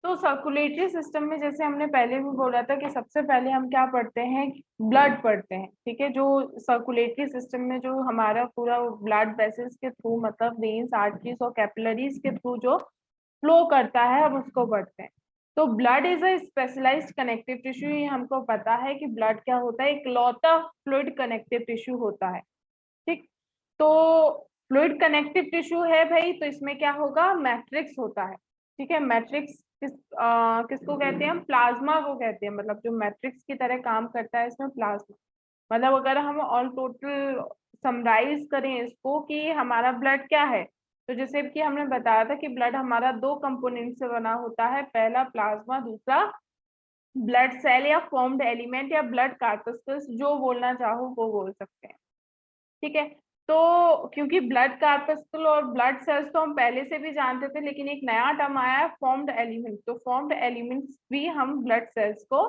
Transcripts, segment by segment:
तो circulatory system में जैसे हमने पहले भी बोला था कि सबसे पहले हम क्या पढ़ते हैं, ब्लड पढ़ते हैं। ठीक है, जो सर्कुलेटरी सिस्टम में जो हमारा पूरा ब्लड वेसल्स के थ्रू, मतलब वेन्स, आर्टरीज और कैपिलरीज के थ्रू जो फ्लो करता है, हम उसको पढ़ते हैं। तो blood is a specialised connective tissue. ये हमको पता है कि ब्लड क्या होता है, इकलौता फ्लूइड कनेक्टिव टिश्यू होता है। ठीक, तो फ्लूइड कनेक्टिव टिश्यू है भाई, तो इसमें क्या होगा, मैट्रिक्स होता है। ठीक है, मैट्रिक्स किसको कहते हैं हम, प्लाज्मा को कहते हैं। मतलब जो मैट्रिक्स की तरह काम करता है इसमें प्लाज्मा। मतलब अगर हम ऑल टोटल समराइज करें इसको कि हमारा ब्लड क्या है, तो जैसे कि हमने बताया था कि ब्लड हमारा दो कंपोनेंट से बना होता है, पहला प्लाज्मा, दूसरा ब्लड सेल या फॉर्म्ड एलिमेंट या ब्लड कार्पस्कल्स, जो बोलना चाहो वो बोल सकते हैं। ठीक है, तो क्योंकि ब्लड कार्पस्कल और ब्लड सेल्स तो हम पहले से भी जानते थे, लेकिन एक नया टर्म आया है फॉर्म्ड एलिमेंट, तो फॉर्म्ड एलिमेंट्स भी हम ब्लड सेल्स को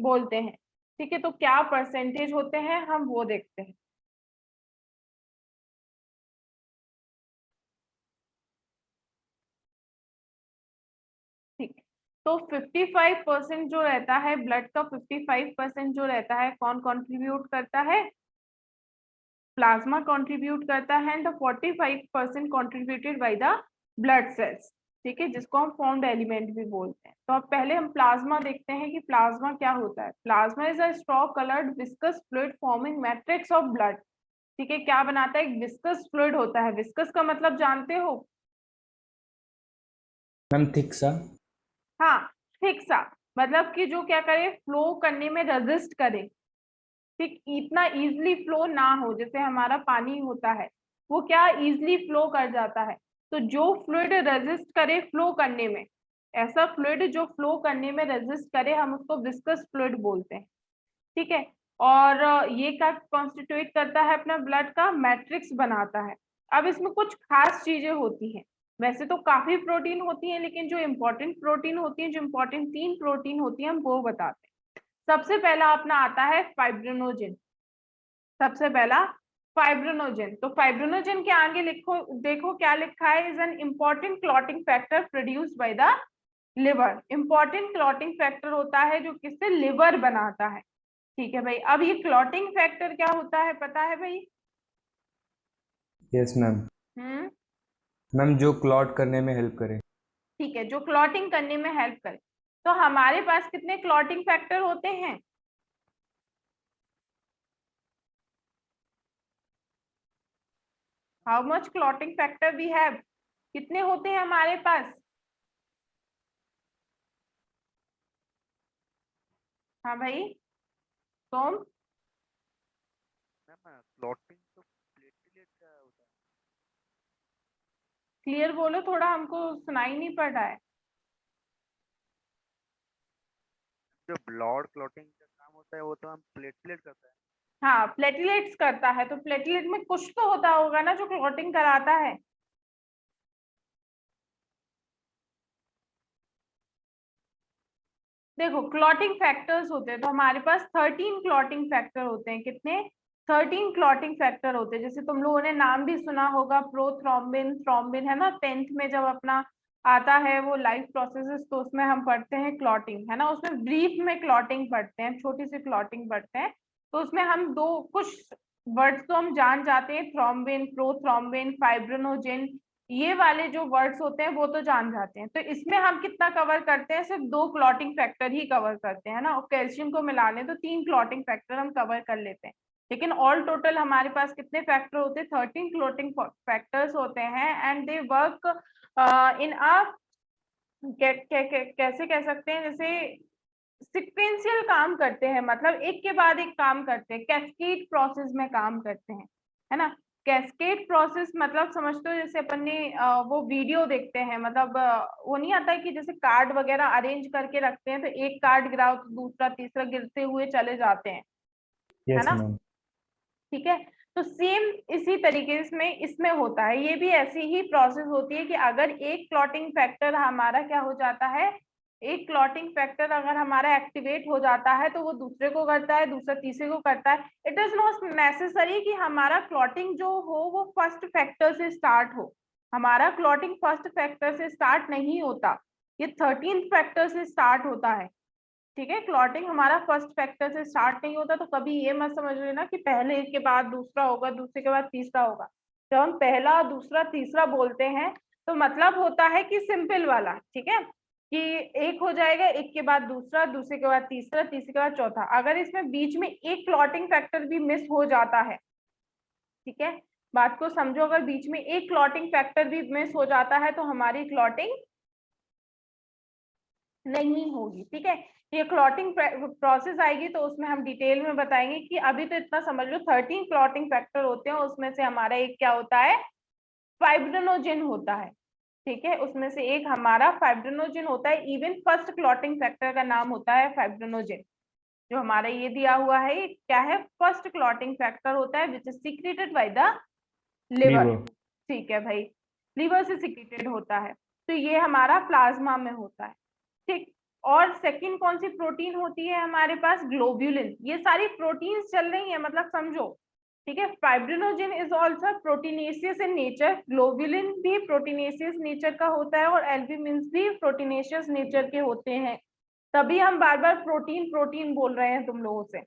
बोलते हैं। ठीक है, तो क्या परसेंटेज होते हैं हम वो देखते हैं। ठीक, तो 55% जो रहता है ब्लड का, 55% जो रहता है कौन कंट्रीब्यूट करता है, प्लाज्मा कंट्रीब्यूट करता है, and the 45% contributed by the blood cells. ठीक है, जिसको हम फॉर्म्ड एलिमेंट भी बोलते हैं। तो अब पहले हम प्लाज्मा देखते हैं कि प्लाज्मा क्या होता है। Plasma is a straw coloured viscous fluid forming matrix of blood. ठीक है, क्या बनाता है, एक विस्कस फ्लूइड होता है। विस्कस का मतलब जानते हो, मैम थिक सा। हाँ, थिक सा, मतलब कि जो क्या करे, फ्लो करने में रेजिस्ट करे। ठीक, इतना इजिली फ्लो ना हो, जैसे हमारा पानी होता है वो क्या इजिली फ्लो कर जाता है। तो जो फ्लूइड रेजिस्ट करे फ्लो करने में, ऐसा फ्लूइड जो फ्लो करने में रेजिस्ट करे, हम उसको विस्कस फ्लूइड बोलते हैं। ठीक है, और ये क्या कॉन्स्टिट्यूट करता है, अपना ब्लड का मैट्रिक्स बनाता है। अब इसमें कुछ खास चीजें होती हैं। वैसे तो काफी प्रोटीन होती है, लेकिन जो इंपॉर्टेंट प्रोटीन होती है, जो इंपॉर्टेंट 3 प्रोटीन होती है, हम वो बताते हैं। सबसे पहला अपना आता है फाइब्रिनोजेन। सबसे पहला फाइब्रिनोजेन। तो फाइब्रिनोजेन के आगे लिखो, देखो क्या लिखा है, is an important clotting factor produced by the liver. Important clotting factor होता है जो किससे, लिवर बनाता है। ठीक है भाई, अब ये क्लॉटिंग फैक्टर क्या होता है पता है भाई? Yes ma'am. हम्म, मैम जो क्लॉट करने में हेल्प करे। ठीक है, जो क्लॉटिंग करने में हेल्प करे। तो हमारे पास कितने क्लॉटिंग फैक्टर होते हैं, how much clotting factor we have, कितने होते हैं हमारे पास? हाँ भाई, सोम, मैम क्लॉटिंग तो प्लेटलेट का होता है। क्लियर बोलो थोड़ा, हमको सुनाई नहीं पड़ रहा है। जो ब्लड क्लॉटिंग का काम होता है वो तो हम प्लेटलेट करता है। हाँ, प्लेटलेट्स करता है, तो प्लेटलेट में कुछ तो होता होगा ना जो क्लॉटिंग कराता है। देखो, क्लॉटिंग फैक्टर्स होते हैं, तो हमारे पास 13 क्लॉटिंग फैक्टर होते हैं। कितने, 13 क्लॉटिंग फैक्टर होते हैं। जैसे तुम लोगों ने नाम भी सुना होगा, प्रोथ्रोम्बिन, थ्रोम्बिन, है ना। 10th में जब अपना आता है वो लाइफ प्रोसेसेस, तो उसमें हम पढ़ते हैं क्लॉटिंग, है ना। उसमें ब्रीफ में क्लॉटिंग पढ़ते हैं, छोटी सी क्लॉटिंग पढ़ते हैं। तो उसमें हम दो कुछ वर्ड्स तो हम जान जाते हैं, थ्रोम्बिन, प्रोथ्रोम्बिन, फाइब्रिनोजेन, ये वाले जो वर्ड्स होते हैं वो तो जान जाते हैं। तो इसमें हम कितना कवर करते हैं, सिर्फ 2 क्लॉटिंग फैक्टर ही कवर करते हैं ना, और कैल्शियम को मिला लें तो 3 क्लॉटिंग फैक्टर हम कवर कर लेते हैं। लेकिन ऑल टोटल हमारे पास कितने फैक्टर होते हैं, 13 क्लॉटिंग फैक्टर्स होते हैं, एंड दे वर्क इन अ, कैसे कह सकते हैं, जैसे सिक्वेंशियल काम करते हैं, मतलब एक के बाद एक काम करते हैं, कैस्केड प्रोसेस में काम करते हैं, है ना। कैस्केड प्रोसेस मतलब समझते हो, जैसे अपन ने वो वीडियो देखते हैं, मतलब वो नहीं आता है कि जैसे कार्ड वगैरह अरेंज करके रखते हैं, तो एक कार्ड गिराओ तो दूसरा तीसरा गिरते हुए चले जाते हैं, है यस ना। मैम। ठीक है, तो सेम इसी तरीके से इसमें होता है, ये भी ऐसी ही प्रोसेस होती है कि अगर एक क्लॉटिंग फैक्टर हमारा क्या हो जाता है, एक क्लॉटिंग फैक्टर अगर हमारा एक्टिवेट हो जाता है, तो वो दूसरे को करता है, दूसरा तीसरे को करता है। इट इज नॉट नेसेसरी कि हमारा क्लॉटिंग जो हो वो फर्स्ट फैक्टर से स्टार्ट हो। हमारा क्लॉटिंग फर्स्ट फैक्टर से स्टार्ट नहीं होता। ये 13th फैक्टर से स्टार्ट होता है, ठीक है। क्लॉटिंग हमारा फर्स्ट फैक्टर से स्टार्ट नहीं होता, तो कभी ये मत समझ लेना कि पहले के बाद दूसरा होगा, दूसरे के बाद तीसरा होगा। जब हम पहला, दूसरा, तीसरा बोलते हैं तो मतलब होता है कि सिंपल वाला, ठीक है, कि एक हो जाएगा, एक के बाद दूसरा, दूसरे के बाद तीसरा, तीसरे के बाद चौथा। अगर इसमें बीच में एक क्लॉटिंग फैक्टर भी मिस हो जाता है, ठीक है, बात को समझो, अगर बीच में एक क्लॉटिंग फैक्टर भी मिस हो जाता है तो हमारी क्लॉटिंग नहीं होगी, ठीक है। ये क्लॉटिंग प्रोसेस आएगी तो उसमें हम डिटेल में बताएंगे, कि अभी तो इतना समझ लो 13 क्लॉटिंग फैक्टर होते हैं, उसमें से हमारा एक क्या होता है, फाइब्रिनोजेन होता है, ठीक है, उसमें से एक हमारा फाइब्रिनोजेन होता है। इवन फर्स्ट क्लॉटिंग फैक्टर का नाम होता है फाइब्रिनोजेन। जो हमारा ये दिया हुआ है, ये क्या है, फर्स्ट क्लॉटिंग फैक्टर होता है, which is secreted by the liver, ठीक है भाई, लिवर से सीक्रेटेड होता है। तो ये हमारा प्लाज्मा में होता है, ठीक। और सेकंड कौन सी प्रोटीन होती है हमारे पास, ग्लोब्यूलिन। ये सारी प्रोटीन्स चल रही है, मतलब समझो, ठीक है। Fibrinogen is also proteinaceous in nature, globulin भी प्रोटीनेशियस नेचर का होता है, और एल्ब्यूमिन भी प्रोटीनेशियस नेचर के होते हैं। तभी हम बार बार प्रोटीन प्रोटीन बोल रहे हैं तुम लोगों से,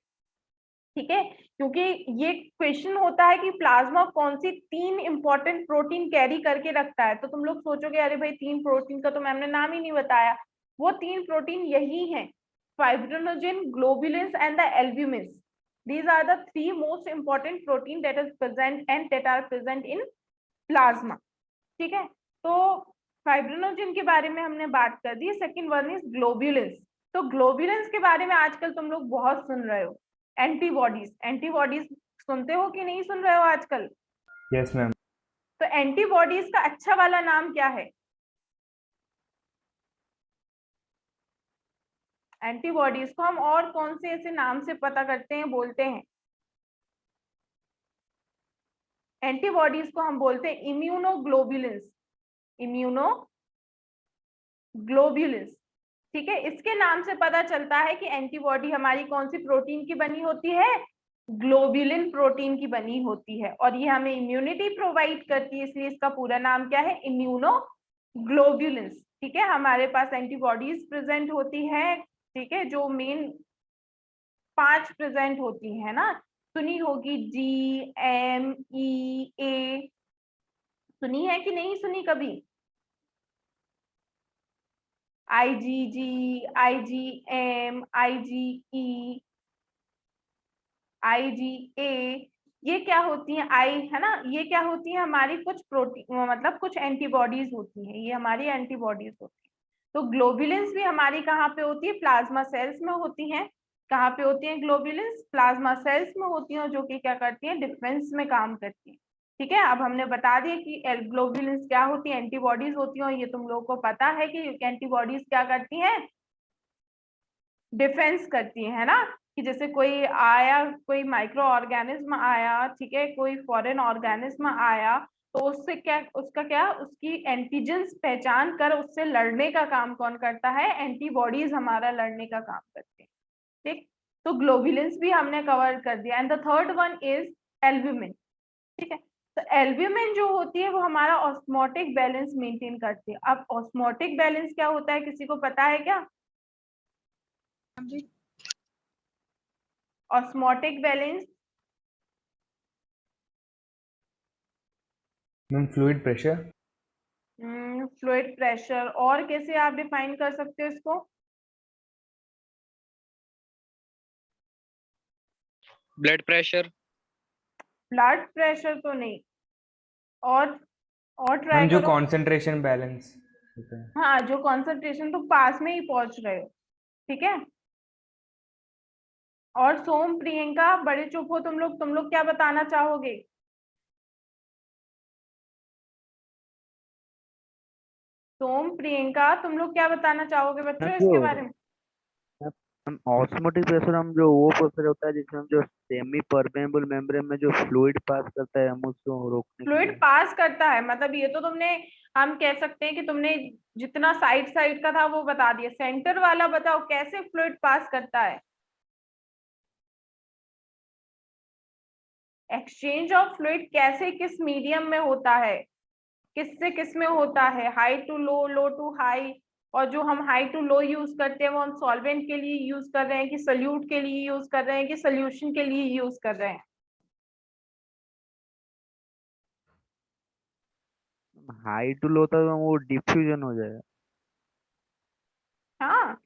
ठीक है, क्योंकि ये क्वेश्चन होता है कि प्लाज्मा कौन सी 3 इंपॉर्टेंट प्रोटीन कैरी करके रखता है। तो तुम लोग सोचोगे अरे भाई 3 प्रोटीन का तो मैम ने नाम ही नहीं बताया। वो 3 प्रोटीन यही हैं, fibrinogen, globulins and the albumins. These are the 3 most important protein that is present and that are present in plasma, ठीक है। तो फाइब्रिनोजेन के बारे में हमने बात कर दी। Second one is globulins. तो ग्लोबुलिन्स के बारे में आजकल तुम लोग बहुत सुन रहे हो, एंटीबॉडीज। एंटीबॉडीज सुनते हो कि नहीं सुन रहे हो आजकल? Yes ma'am. तो एंटीबॉडीज का अच्छा वाला नाम क्या है? एंटीबॉडीज को हम और कौन से ऐसे नाम से पता करते हैं, बोलते हैं? एंटीबॉडीज को हम बोलते हैं इम्यूनोग्लोबुलिन्स, इम्यूनोग्लोबुलिन्स, ठीक है। इसके नाम से पता चलता है कि एंटीबॉडी हमारी कौन सी प्रोटीन की बनी होती है, ग्लोबुलिन प्रोटीन की बनी होती है, और ये हमें इम्यूनिटी प्रोवाइड करती है, इसलिए इसका पूरा नाम क्या है, इम्यूनोग्लोबुलिन्स, ठीक है। हमारे पास एंटीबॉडीज प्रेजेंट होती है, ठीक है, जो मेन 5 प्रेजेंट होती है ना, सुनी होगी, GMEA, सुनी है कि नहीं सुनी कभी? IgG, IgM, IgE, IgA, ये क्या होती है, आई है ना, ये क्या होती है, हमारी कुछ प्रोटीन, मतलब कुछ एंटीबॉडीज होती हैं, ये हमारी एंटीबॉडीज होती है। तो ग्लोबुलिन्स भी हमारी कहाँ पे होती है, प्लाज्मा सेल्स में होती हैं। कहाँ पे होती हैं ग्लोबुलिन्स? प्लाज्मा सेल्स में होती हैं, जो कि क्या करती हैं, डिफेंस में काम करती हैं, ठीक है। अब हमने बता दिया कि ग्लोबुलिन्स क्या होती है, एंटीबॉडीज होती हैं, और ये तुम लोगों को पता है कि एंटीबॉडीज क्या करती हैं, डिफेंस करती है ना, कि जैसे कोई आया, कोई माइक्रो ऑर्गेनिज्म आया, ठीक है, कोई फॉरेन ऑर्गेनिज्म आया, तो उससे क्या, उसका क्या, उसकी एंटीजेंस पहचान कर उससे लड़ने का काम कौन करता है, एंटीबॉडीज हमारा लड़ने का काम करते हैं, ठीक। तो ग्लोबुलिन्स भी हमने कवर कर दिया। And the third one is albumin, ठीक है। तो एल्ब्यूमिन जो होती है वो हमारा ऑस्मोटिक बैलेंस मेंटेन करती है। अब ऑस्मोटिक बैलेंस क्या होता है, किसी को पता है क्या? Osmotic balance ma'am fluid pressure. Fluid pressure, और कैसे आप डिफाइन कर सकते हो इसको? Blood pressure. ब्लड प्रेशर तो नहीं, और ट्राई मैम जो करो। कॉन्सेंट्रेशन बैलेंस होता है। हाँ, जो कॉन्सेंट्रेशन, तो पास में ही पहुंच रहे हो, ठीक है। और सोम, प्रियंका, बड़े चुप हो तुम लोग क्या बताना चाहोगे? सोम, प्रियंका, तुम लोग क्या बताना चाहोगे मैम बच्चों जो इसके बारे में? हम ऑस्मोटिक प्रेशर, हम जो वो प्रेशर होता है जिसमें हम जो सेमी परमेबल मेम्ब्रेन में जो फ्लूइड पास करता है, हम उसको रोकने के फ्लूइड लिए। पास करता है, मतलब ये तो तुमने, हम कह सकते हैं कि तुमने जितना साइड साइड का था वो बता दिया, सेंटर वाला बताओ कैसे फ्लूइड पास करता है? एक्सचेंज ऑफ फ्लूइड कैसे, किस मीडियम में होता है, किस से किस में होता है, high to low, low to high, और जो हम हाई टू लो यूज करते हैं वो हम सॉल्वेंट के लिए यूज कर रहे हैं कि सोल्यूट के लिए यूज कर रहे हैं कि सोल्यूशन के लिए यूज कर रहे हैं? हाई टू लो था तो वो डिफ्यूजन हो जाएगा। हाँ,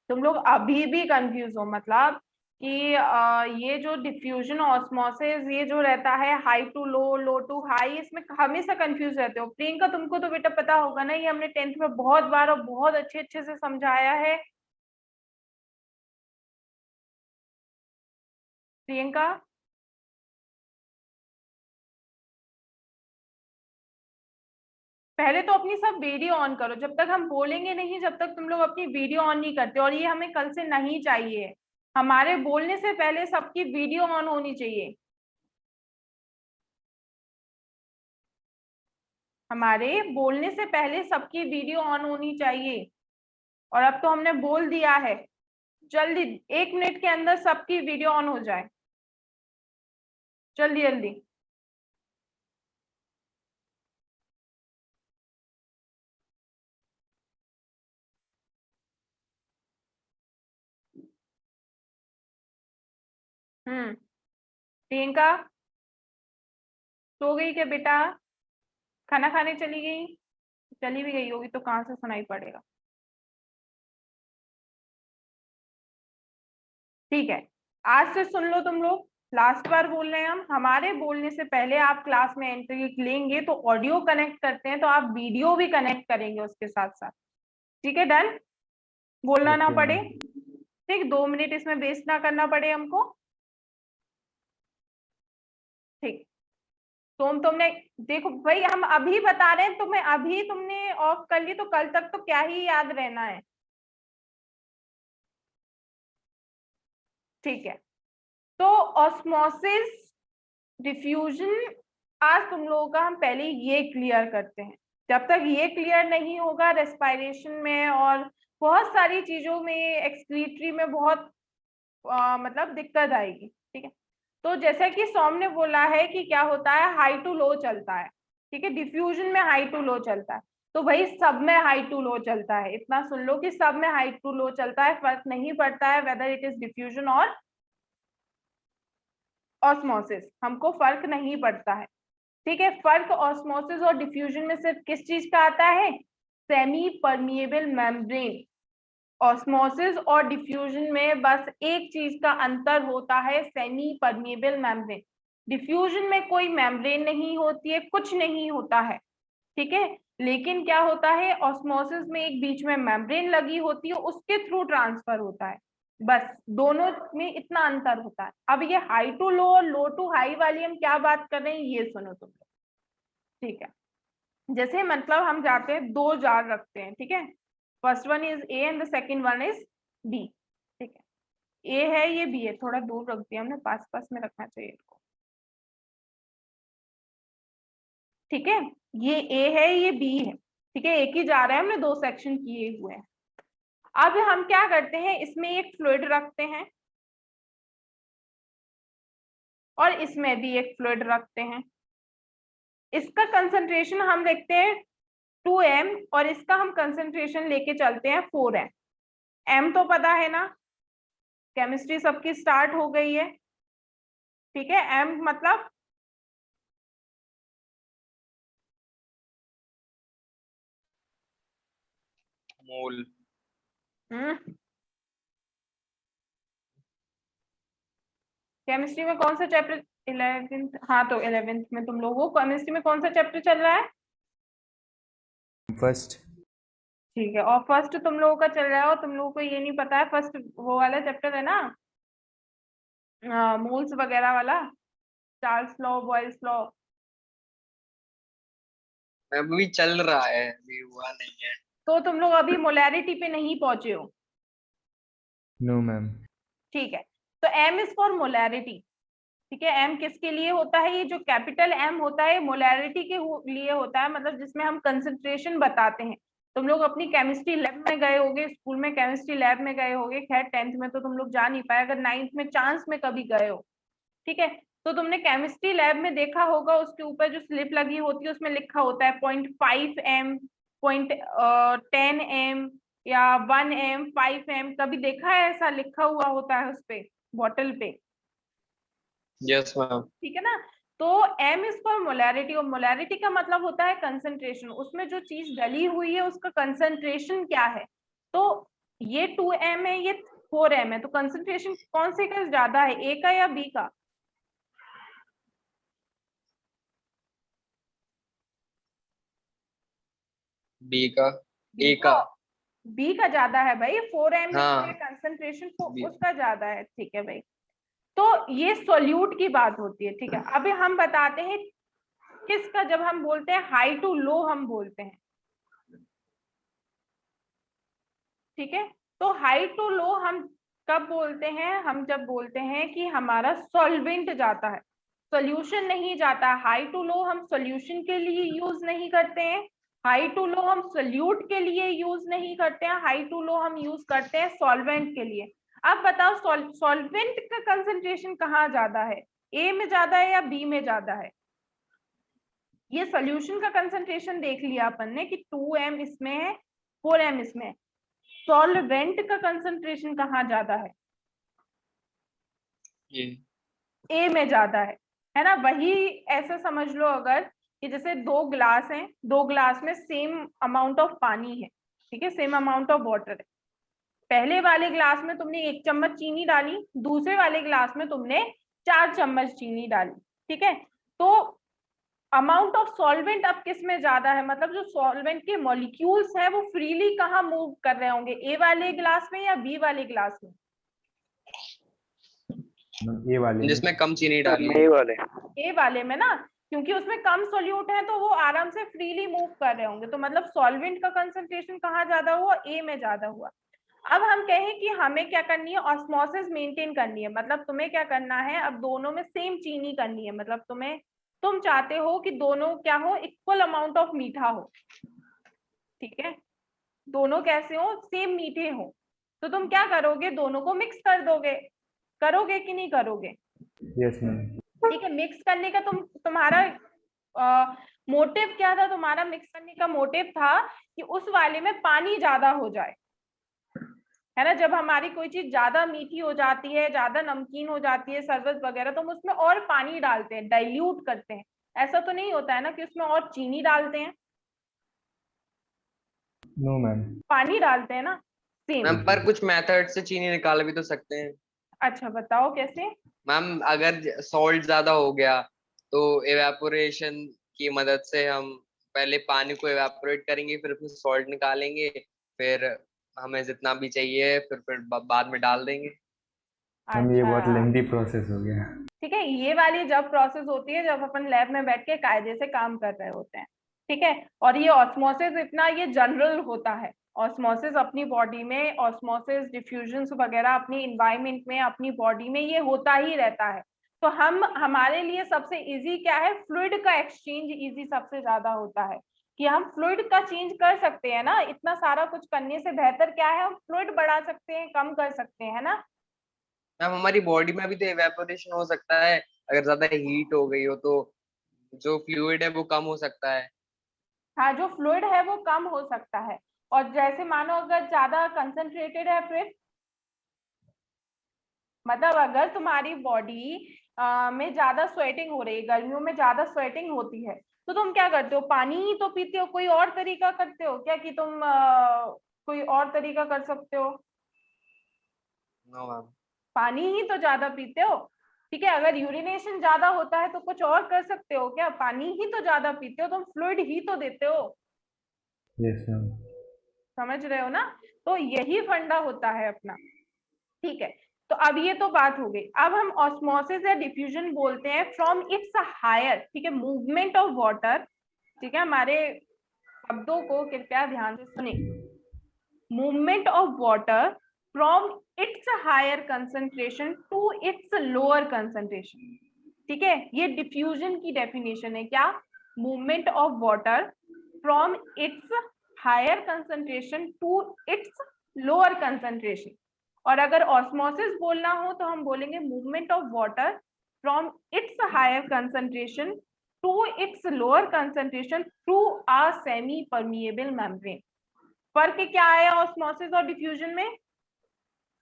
तुम लोग अभी भी कंफ्यूज हो, मतलब कि ये जो डिफ्यूजन ऑस्मोसिस ये जो रहता है high to low, low to high, इसमें हमेशा कंफ्यूज रहते हो। प्रियंका तुमको तो बेटा पता होगा ना, ये हमने 10th में बहुत बार और बहुत अच्छे अच्छे से समझाया है। प्रियंका, पहले तो अपनी सब वीडियो ऑन करो, जब तक हम बोलेंगे नहीं, जब तक तुम लोग अपनी वीडियो ऑन नहीं करते, और ये हमें कल से नहीं चाहिए। हमारे बोलने से पहले सबकी वीडियो ऑन होनी चाहिए। हमारे बोलने से पहले सबकी वीडियो ऑन होनी चाहिए। और अब तो हमने बोल दिया है, जल्दी 1 मिनट के अंदर सबकी वीडियो ऑन हो जाए, जल्दी जल्दी। प्रियंका सो गई क्या बेटा? खाना खाने चली गई? चली भी गई होगी तो कहाँ से सुनाई पड़ेगा। ठीक है, आज से सुन लो तुम लोग, लास्ट बार बोल रहे हैं हम, हमारे बोलने से पहले आप क्लास में एंट्री लेंगे तो ऑडियो कनेक्ट करते हैं तो आप वीडियो भी कनेक्ट करेंगे उसके साथ साथ। ठीक है, डन? बोलना ना ओके पड़े, मैम। ठीक, 2 मिनट इसमें वेस्ट ना करना पड़े हमको। ठीक, तुमने देखो भाई, हम अभी बता रहे हैं तुम्हें, अभी तुमने ऑफ कर ली तो कल तक तो क्या ही याद रहना है। ठीक है, तो ऑस्मोसिस, डिफ्यूजन, आज तुम लोगों का हम पहले ये क्लियर करते हैं। जब तक ये क्लियर नहीं होगा, रेस्पिरेशन में और बहुत सारी चीजों में, एक्सक्रीटरी में बहुत मतलब दिक्कत आएगी। ठीक है, तो जैसा कि सौम ने बोला है कि क्या होता है, हाई टू लो चलता है। ठीक है, डिफ्यूजन में हाई टू लो चलता है, तो भाई सब में हाई टू लो चलता है, इतना सुन लो कि सब में हाई टू लो चलता है, फर्क नहीं पड़ता है वेदर इट इज डिफ्यूजन और ऑस्मोसिस, हमको फर्क नहीं पड़ता है। ठीक है, फर्क ऑस्मोसिस और डिफ्यूजन में सिर्फ किस चीज का आता है? Semi permeable membrane. ऑस्मोसिस और डिफ्यूजन में बस एक चीज का अंतर होता है, सेमी परमिएबल मेम्ब्रेन। डिफ्यूजन में कोई मेम्ब्रेन नहीं होती है, कुछ नहीं होता है। ठीक है, लेकिन क्या होता है, ऑस्मोसिस में एक बीच में मेम्ब्रेन लगी होती है, उसके थ्रू ट्रांसफर होता है। बस दोनों में इतना अंतर होता है। अब ये हाई टू लो और लो टू हाई वाली हम क्या बात कर रहे हैं ये सुनो तुम लोग। ठीक है, जैसे मतलब हम जाते हैं, 2 जार रखते हैं, ठीक है, first one is A and the second one is B. ठीक है, ए है, ये बी है, थोड़ा दूर रख दिया हमने, पास पास में रखना चाहिए इसको। ठीक है, ये ए है, ये बी है। ठीक है, एक ही जा रहा है, हमने 2 सेक्शन किए हुए हैं। अब हम क्या करते हैं, इसमें एक फ्लूइड रखते हैं और इसमें भी एक फ्लूइड रखते हैं। इसका कंसंट्रेशन हम देखते हैं 2m और इसका हम कंसंट्रेशन लेके चलते हैं 4m। m तो पता है ना, केमिस्ट्री सबकी स्टार्ट हो गई है। ठीक है, m मतलब मोल। केमिस्ट्री में कौन सा चैप्टर? 11th, हाँ तो 11th में तुम लोगों को केमिस्ट्री में कौन सा चैप्टर चल रहा है? फर्स्ट। ठीक है, और फर्स्ट तुम लोगों का चल रहा है और तुम लोगों को ये नहीं पता है, फर्स्ट वो वाला चैप्टर है ना, मोल्स वगैरह वाला, चार्ल्स लॉ, बॉयल्स लॉ। अभी चल रहा है, अभी हुआ नहीं है। तो तुम लोग अभी मोलैरिटी पे नहीं पहुंचे हो। No ma'am. ठीक है, तो m इज फॉर मोलैरिटी। ठीक है, m किसके लिए होता है? ये जो कैपिटल M होता है मोलैरिटी के लिए होता है, मतलब जिसमें हम कंसंट्रेशन बताते हैं। तुम लोग अपनी केमिस्ट्री लैब में गए होगे, स्कूल में केमिस्ट्री लैब में गए होगे, खैर 10th में तो तुम लोग जा नहीं पाए, अगर 9th में चांस में कभी गए हो। ठीक है, तो तुमने केमिस्ट्री लैब में देखा होगा, उसके ऊपर जो स्लिप लगी होती है उसमें लिखा होता है 0.5 m, 0.10 m या 1 m, 5 m, कभी देखा है ऐसा लिखा हुआ होता है उस पे, बॉटल पे? Yes ma'am. ठीक है ना। तो m इज फॉर मोलैरिटी, और मोलैरिटी का मतलब होता है कंसंट्रेशन, उसमें जो चीज डली हुई है उसका कंसंट्रेशन क्या है। तो ये 2m है, ये 4m है, तो कंसंट्रेशन कौन से का ज्यादा है, ए का या बी का? बी का, ए का। बी का ज्यादा है भाई, 4m में हाँ कंसंट्रेशन बी। उसका ज्यादा है। ठीक है भाई, तो ये सोल्यूट की बात होती है। ठीक है, अभी हम बताते हैं किसका, जब हम बोलते हैं हाई टू लो हम बोलते हैं। ठीक है, तो हाई टू लो हम कब बोलते हैं, हम जब बोलते हैं कि हमारा सॉल्वेंट जाता है, सॉल्यूशन नहीं जाता। हाई टू लो हम सॉल्यूशन के लिए यूज नहीं करते हैं, हाई टू लो हम सोल्यूट के लिए यूज नहीं करते हैं, हाई टू लो हम यूज करते हैं सॉल्वेंट के लिए। अब बताओ सॉल्वेंट का कंसंट्रेशन कहाँ ज्यादा है, ए में ज्यादा है या बी में ज्यादा है? ये सॉल्यूशन का कंसंट्रेशन देख लिया अपन ने कि 2m इसमें है, 4m इसमें है। सॉल्वेंट का कंसंट्रेशन कहाँ ज्यादा है? ए में ज्यादा है ना। वही ऐसा समझ लो अगर कि जैसे 2 ग्लास हैं, 2 ग्लास में सेम अमाउंट ऑफ पानी है, ठीक है, सेम अमाउंट ऑफ वाटर है। पहले वाले ग्लास में तुमने 1 चम्मच चीनी डाली, दूसरे वाले ग्लास में तुमने 4 चम्मच चीनी डाली। ठीक है, तो अमाउंट ऑफ सॉल्वेंट अब किस में ज्यादा है, मतलब जो सॉल्वेंट के मॉलिक्यूल्स है वो फ्रीली कहाँ मूव कर रहे होंगे, ए वाले ग्लास में या बी वाले ग्लास में? ए वाले में। जिसमें कम चीनी डाली ए वाले। ए वाले में ना, क्योंकि उसमें कम सोल्यूट है तो वो आराम से फ्रीली मूव कर रहे होंगे, तो मतलब सॉल्वेंट का कंसंट्रेशन कहाँ ज्यादा हुआ, ए में ज्यादा हुआ। अब हम कहें कि हमें क्या करनी है, ऑस्मोसिस मेंटेन करनी है, मतलब तुम्हें क्या करना है, अब दोनों में सेम चीनी करनी है, मतलब तुम चाहते हो कि दोनों क्या हो, इक्वल अमाउंट ऑफ मीठा हो। ठीक है, दोनों कैसे हो, सेम मीठे हो, तो तुम क्या करोगे, दोनों को मिक्स कर दोगे, करोगे कि नहीं करोगे? Yes ma'am. ठीक है, मिक्स करने का तुम्हारा मोटिव क्या था, तुम्हारा मिक्स करने का मोटिव था कि उस वाले में पानी ज्यादा हो जाए, है ना। जब हमारी कोई चीज ज्यादा मीठी हो जाती है, ज्यादा नमकीन हो जाती है, शरबत वगैरह, तो हम उसमें और पानी डालते हैं, डाइल्यूट करते हैं। ऐसा तो नहीं होता है ना कि उसमें और चीनी डालते हैं? No ma'am. पानी डालते हैं ना, सेम। मैम, पर कुछ मेथड से चीनी निकाल भी तो सकते हैं। अच्छा बताओ कैसे? मैम, अगर सॉल्ट ज्यादा हो गया तो एवेपोरेशन की मदद से हम पहले पानी को एवेपोरेट करेंगे, फिर उसमें सॉल्ट निकालेंगे, फिर हमें जितना भी चाहिए फिर बाद में डाल देंगे। मैम ये बहुत अच्छा लेंथी प्रोसेस हो गया। ठीक है, ये वाली जब प्रोसेस होती है जब अपन लैब में बैठ के कायदे से काम कर रहे होते हैं। ठीक है, और ये ऑस्मोसिस इतना ये जनरल होता है, ऑस्मोसिस अपनी बॉडी में, ऑस्मोसिस डिफ्यूजन वगैरह अपनी इन्वायरमेंट में, अपनी बॉडी में ये होता ही रहता है। तो हमारे लिए सबसे इजी क्या है, फ्लूइड का एक्सचेंज इजी सबसे ज्यादा होता है, कि हम फ्लूइड का चेंज कर सकते हैं ना, इतना सारा कुछ करने से बेहतर क्या है, हम फ्लूइड बढ़ा सकते हैं, कम कर सकते हैं, है ना। मैम, हमारी बॉडी में भी तो एवेपोरेशन हो सकता है, अगर ज्यादा हीट हो गई हो तो जो फ्लूइड है वो कम हो सकता है। हाँ, जो फ्लूइड है वो कम हो सकता है, और जैसे मानो अगर ज्यादा कंसंट्रेटेड है, फिर मतलब अगर तुम्हारी बॉडी में ज्यादा स्वेटिंग हो रही है, गर्मियों में ज्यादा स्वेटिंग होती है, तो तुम क्या करते हो, पानी ही तो पीते हो, कोई और तरीका करते हो क्या कि तुम कोई और तरीका कर सकते हो? No ma'am. पानी ही तो ज्यादा पीते हो। ठीक है, अगर यूरिनेशन ज्यादा होता है तो कुछ और कर सकते हो क्या, पानी ही तो ज्यादा पीते हो, तुम फ्लूइड ही तो देते हो। Yes ma'am. समझ रहे हो ना, तो यही फंडा होता है अपना। ठीक है, तो अब ये तो बात हो गई। अब हम ऑस्मोसिस या डिफ्यूजन बोलते हैं फ्रॉम इट्स हायर, ठीक है, मूवमेंट ऑफ वाटर। ठीक है, हमारे शब्दों को कृपया ध्यान से सुने। Movement of water from its higher concentration to its lower concentration. ठीक है, ये डिफ्यूजन की डेफिनेशन है, क्या, movement of water from its higher concentration to its lower concentration. और अगर ऑस्मोसिस बोलना हो तो हम बोलेंगे movement of water from its higher concentration to its lower concentration through a semi permeable membrane. फर्क क्या आया ऑस्मोसिस और डिफ्यूजन में?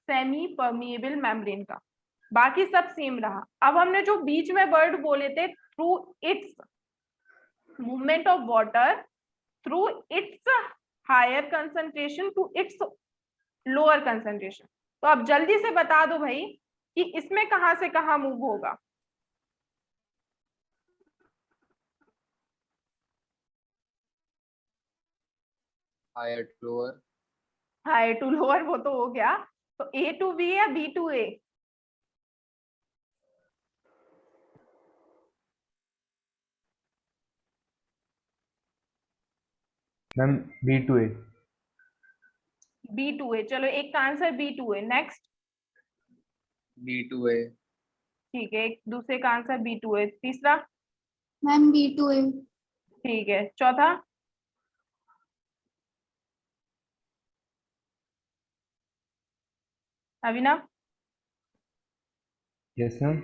सेमी परमिएबल मेम्ब्रेन का, बाकी सब सेम रहा। अब हमने जो बीच में वर्ड बोले थे, through its movement of water through its higher concentration to its lower concentration, तो अब जल्दी से बता दो भाई कि इसमें कहां से कहां मूव होगा? Higher to lower. Higher to lower वो तो हो गया, तो ए टू बी या B to A? Ma'am B2A। B to A, चलो एक का answer B to A. Next, B2A। ठीक है, एक दूसरे का आंसर बी टू ए। तीसरा? Ma'am B2A। ठीक है, चौथा? अभिनव? यस मैम,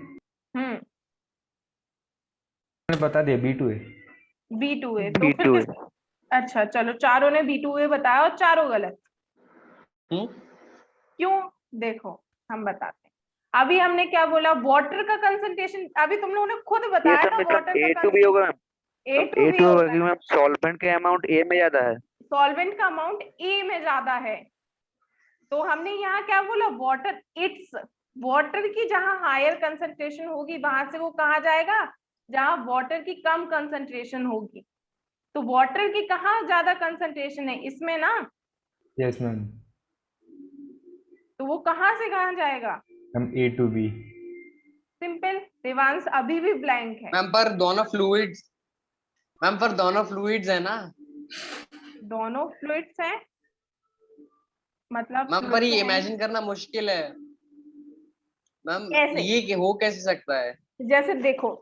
मैंने बता दिया B2A। बी टू ए, तो फिर B2A। अच्छा चलो, चारों ने बी टू ए बताया और चारों गलत। क्यों? देखो हम बताते हैं। अभी हमने क्या बोला, वाटर का कंसंट्रेशन, अभी तुम लोगों ने खुद ये बताया सब था मतलब वाटर A का to B होगा ma'am. A to A B to B होगा होगा क्योंकि है। मैम सॉल्वेंट का अमाउंट A में ज्यादा है। सॉल्वेंट का अमाउंट ए में ज्यादा है, तो हमने यहाँ क्या बोला, वाटर इट्स, वाटर की जहां हायर कंसंट्रेशन होगी वहां से वो कहाँ जाएगा, जहां वाटर की कम कंसंट्रेशन होगी। तो वाटर की कहाँ ज्यादा कंसंट्रेशन है, इसमें ना, यस मैम। तो वो कहाँ से कहाँ जाएगा? Ma'am A to B। Simple. Devansh अभी भी ब्लैंक है। मैम पर दोनों फ्लूइड्स, मैम पर दोनों फ्लूइड्स है ना। दोनों फ्लूइड्स हैं, मतलब मैम पर fluids ये हैं। इमेजिन करना मुश्किल है मैम, कैसे? ये हो कैसे सकता है? जैसे देखो,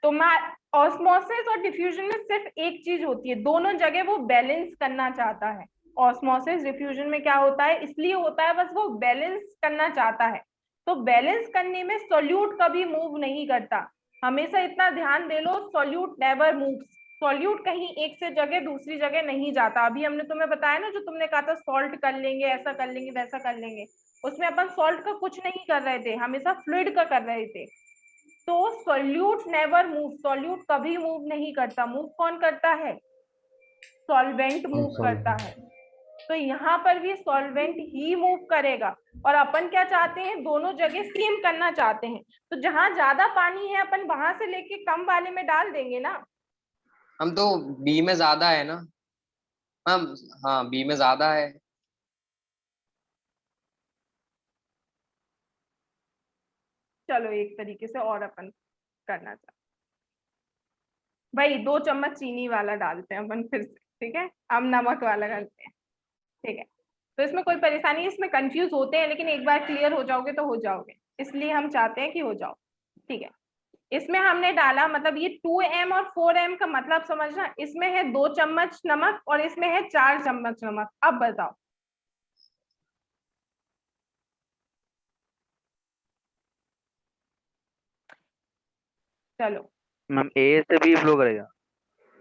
तो मैं ऑस्मोसिस और डिफ्यूजन में सिर्फ एक चीज होती है, दोनों जगह वो बैलेंस करना चाहता है। ऑस्मोसिस डिफ्यूजन में क्या होता है, इसलिए होता है बस वो बैलेंस करना चाहता है। तो बैलेंस करने में सॉल्यूट कभी मूव नहीं करता, हमेशा इतना ध्यान दे लो, सॉल्यूट नेवर मूव्स। सॉल्यूट कहीं एक से जगह दूसरी जगह नहीं जाता। अभी हमने तुम्हें बताया ना, जो तुमने कहा था सॉल्ट कर लेंगे, ऐसा कर लेंगे, वैसा कर लेंगे, उसमें अपन सॉल्ट का कुछ नहीं कर रहे थे, हमेशा फ्लूइड का कर रहे थे। तो सॉल्यूट नेवर मूव, सॉल्यूट कभी मूव नहीं करता। मूव कौन करता है? सॉल्वेंट मूव करता है। तो यहाँ पर भी सॉल्वेंट ही मूव करेगा, और अपन क्या चाहते हैं, दोनों जगह सेम करना चाहते हैं। तो जहां ज्यादा पानी है अपन वहां से लेके कम वाले में डाल देंगे ना। हम तो बी में ज्यादा है ना मैम। हाँ बी में ज्यादा है। चलो एक तरीके से और अपन करना चाहते, भाई 2 चम्मच चीनी वाला डालते हैं अपन फिर से, ठीक है? अब नमक वाला करते हैं, ठीक है? तो इसमें कोई परेशानी, इसमें कंफ्यूज होते हैं, लेकिन एक बार क्लियर हो जाओगे तो हो जाओगे, इसलिए हम चाहते हैं कि हो जाओ, ठीक है? इसमें हमने डाला, मतलब ये 2m और 4m का मतलब समझना, इसमें है 2 चम्मच नमक और इसमें है 4 चम्मच नमक। अब बताओ, चलो। मैम A से B फ्लो करेगा।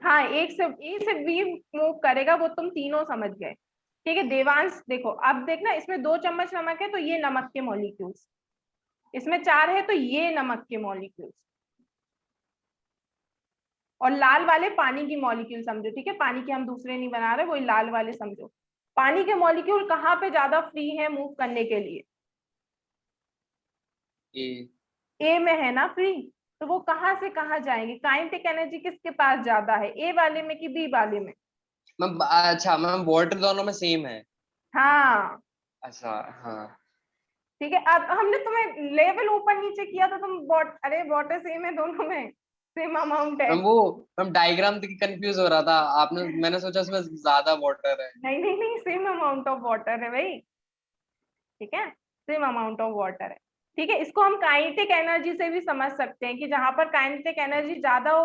हाँ, एक से ए से बी मूव करेगा, वो तुम तीनों समझ गए, ठीक है? देवांश देखो, अब देखना, इसमें 2 चम्मच नमक है तो ये नमक के मॉलिक्यूल्स, इसमें 4 है तो ये नमक के मॉलिक्यूल्स, और लाल वाले पानी की मॉलिक्यूल समझो, ठीक है? पानी के हम दूसरे नहीं बना रहे, वही लाल वाले समझो। पानी के मॉलिक्यूल कहाँ पे ज्यादा फ्री है मूव करने के लिए? ए में है ना फ्री, तो वो कहाँ से कहाँ जाएंगे? काइनेटिक एनर्जी किसके पास ज्यादा है, ए वाले में कि बी वाले में? मैम अच्छा मैम, वाटर दोनों में सेम है। हाँ, अच्छा हाँ। ठीक है। अब हमने तुम्हें लेवल ऊपर नीचे किया तो तुम अरे वाटर सेम है दोनों में, सेम अमाउंट है। मैम वो मैम डायग्राम देख के कंफ्यूज हो रहा था आपने, मैंने सोचा उसमें ज्यादा वाटर है। नहीं नहीं नहीं, सेम अमाउंट ऑफ वाटर है भाई, ठीक है? सेम अमाउंट ऑफ वाटर है, ठीक है? इसको हम काइनेटिक एनर्जी से भी समझ सकते हैं कि जहां पर काइनेटिक एनर्जी ज्यादा हो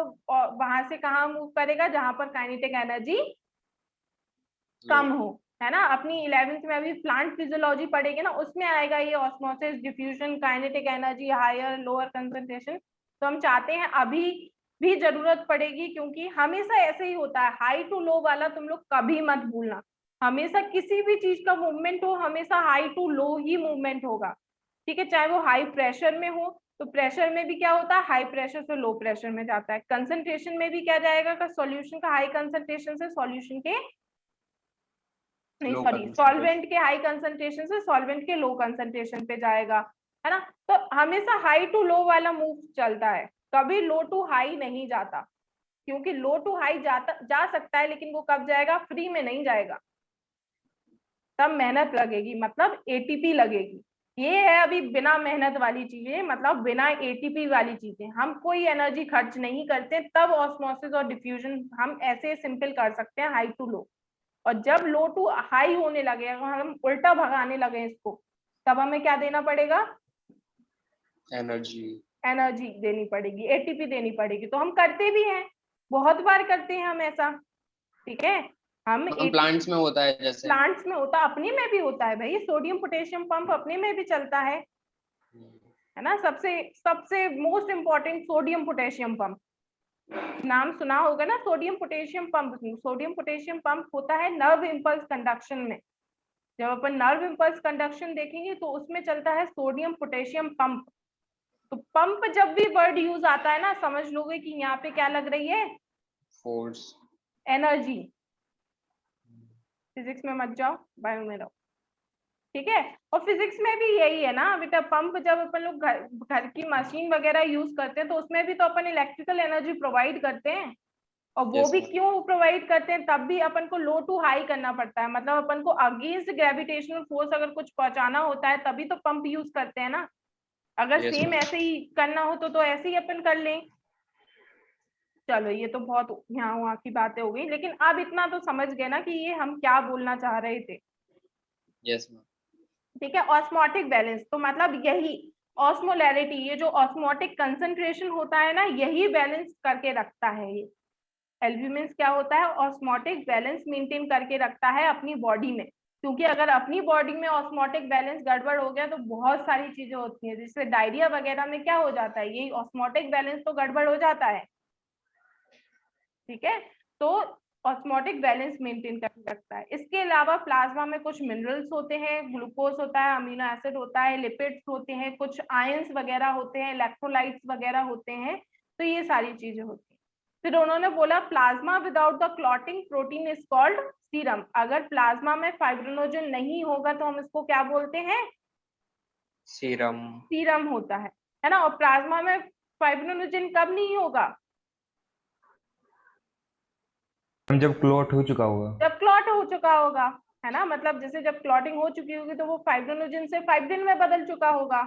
वहां से कहाँ मूव करेगा, जहां पर काइनेटिक एनर्जी कम हो, है ना? अपनी 11th में अभी प्लांट फिजियोलॉजी पढ़ेंगे ना, उसमें आएगा ये osmosis, diffusion, kinetic energy, higher lower concentration, तो हम चाहते हैं अभी भी जरूरत पड़ेगी, क्योंकि हमेशा ऐसे ही होता है, हाई टू लो वाला तुम लोग कभी मत भूलना। हमेशा किसी भी चीज का मूवमेंट हो, हमेशा हाई टू लो ही मूवमेंट होगा, ठीक है। चाहे वो हाई प्रेशर में हो, तो प्रेशर में भी क्या होता है, हाई प्रेशर से लो प्रेशर में जाता है। कंसंट्रेशन में भी क्या जाएगा, का सॉल्यूशन का हाई कंसंट्रेशन से सॉल्यूशन के नहीं लो सॉरी concentration। सॉल्वेंट के हाई कंसंट्रेशन से सॉल्वेंट के लो कंसंट्रेशन पे जाएगा, है ना। तो हमेशा हाई टू लो वाला मूव चलता है, कभी लो टू हाई नहीं जाता, क्योंकि लो टू हाई जा सकता है, लेकिन वो कब जाएगा, फ्री में नहीं जाएगा, तब मेहनत लगेगी, मतलब एटीपी लगेगी। ये है अभी बिना मेहनत वाली चीजें, मतलब बिना एटीपी वाली चीजें, हम कोई एनर्जी खर्च नहीं करते, तब ऑस्मोसिस और डिफ्यूजन हम ऐसे सिंपल कर सकते हैं, हाई टू लो। और जब लो टू हाई होने लगे, अगर हम उल्टा भगाने लगे इसको, तब हमें क्या देना पड़ेगा, एनर्जी देनी पड़ेगी, एटीपी देनी पड़ेगी। तो हम करते भी हैं, बहुत बार करते हैं हम ऐसा, ठीक है। हम प्लांट्स में होता है, जैसे प्लांट्स में होता, अपने में भी होता है भाई, सोडियम पोटेशियम पंप अपने में भी चलता है ना। सबसे सबसे most important sodium potassium pump, नाम सुना होगा ना, sodium potassium pump. Sodium potassium pump होता है नर्व इंपल्स कंडक्शन में। जब अपन नर्व इंपल्स कंडक्शन देखेंगे तो उसमें चलता है सोडियम पोटेशियम पंप। तो पंप जब भी वर्ड यूज आता है ना, समझ लोगे कि यहाँ पे क्या लग रही है, फोर्स, एनर्जी। फिजिक्स में मत जाओ, बायो में रहो, ठीक है। और फिजिक्स में भी यही है ना बेटा, पंप जब अपन लोग घर की मशीन वगैरह यूज करते हैं, तो उसमें भी तो अपन इलेक्ट्रिकल एनर्जी प्रोवाइड करते हैं। और वो भी क्यों प्रोवाइड करते हैं, तब भी अपन को लो टू हाई करना पड़ता है, मतलब अपन को अगेंस्ट ग्रेविटेशनल फोर्स अगर कुछ पहुंचाना होता है, तभी तो पंप यूज करते हैं ना। अगर सेम ऐसे ही करना हो तो ऐसे ही अपन कर लें। चलो ये तो बहुत यहाँ वहाँ की बातें हो गई, लेकिन अब इतना तो समझ गए ना कि ये हम क्या बोलना चाह रहे थे। Yes ma'am. ठीक है, ऑस्मोटिक बैलेंस तो मतलब यही ऑस्मोलैरिटी, ये जो ऑस्मोटिक कंसंट्रेशन होता है ना, यही बैलेंस करके रखता है। ये एल्ब्यूमिन क्या होता है, ऑस्मोटिक बैलेंस मेंटेन करके रखता है अपनी बॉडी में। क्योंकि अगर अपनी बॉडी में ऑस्मोटिक बैलेंस गड़बड़ हो गया तो बहुत सारी चीजें होती हैं, जिससे डायरिया वगैरह में क्या हो जाता है, यही ऑस्मोटिक बैलेंस तो गड़बड़ हो जाता है, ठीक है। तो ऑस्मोटिक बैलेंस मेंटेन करके रखता है। इसके अलावा प्लाज्मा में कुछ मिनरल्स होते हैं, ग्लूकोज होता है, अमीनो एसिड होता है, लिपिड्स होते हैं, कुछ आयंस वगैरह होते हैं, इलेक्ट्रोलाइट्स वगैरह होते हैं। तो ये सारी चीजें होती हैं। फिर उन्होंने बोला plasma without the clotting protein is called serum. अगर प्लाज्मा में फाइब्रिनोजन नहीं होगा तो हम इसको क्या बोलते हैं, सीरम होता है ना। और प्लाज्मा में फाइब्रिनोजन कब नहीं होगा, जब क्लॉट हो चुका होगा, जब क्लॉट हो चुका होगा, है ना। मतलब जैसे जब क्लॉटिंग हो चुकी होगी तो वो फाइब्रिनोजन से फाइब्रिन में बदल चुका होगा,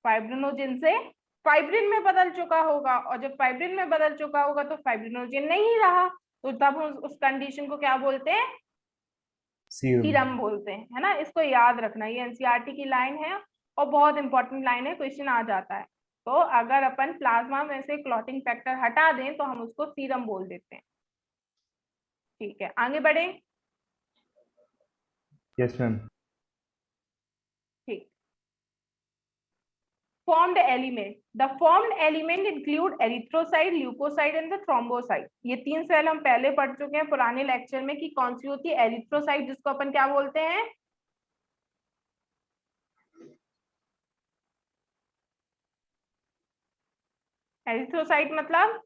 फाइब्रिनोजन से फाइब्रिन में बदल चुका होगा। और जब फाइब्रिन में बदल चुका होगा तो फाइब्रिनोजन नहीं रहा, तो तब उस कंडीशन को क्या बोलते हैं, सीरम बोलते हैं, है ना। इसको याद रखना, ये एनसीईआरटी की लाइन है और बहुत इंपॉर्टेंट लाइन है, क्वेश्चन आ जाता है। तो अगर अपन प्लाज्मा में से क्लॉटिंग फैक्टर हटा दें तो हम उसको सीरम बोल देते हैं, ठीक है। आगे बढ़े, यस मैम। ठीक। formed element, the formed element include erythrocyte, leukocyte and the thrombocyte। ये तीन सेल हम पहले पढ़ चुके हैं पुराने लेक्चर में कि कौन सी होती है, एरिथ्रोसाइट जिसको अपन क्या बोलते हैं, एरिथ्रोसाइट मतलब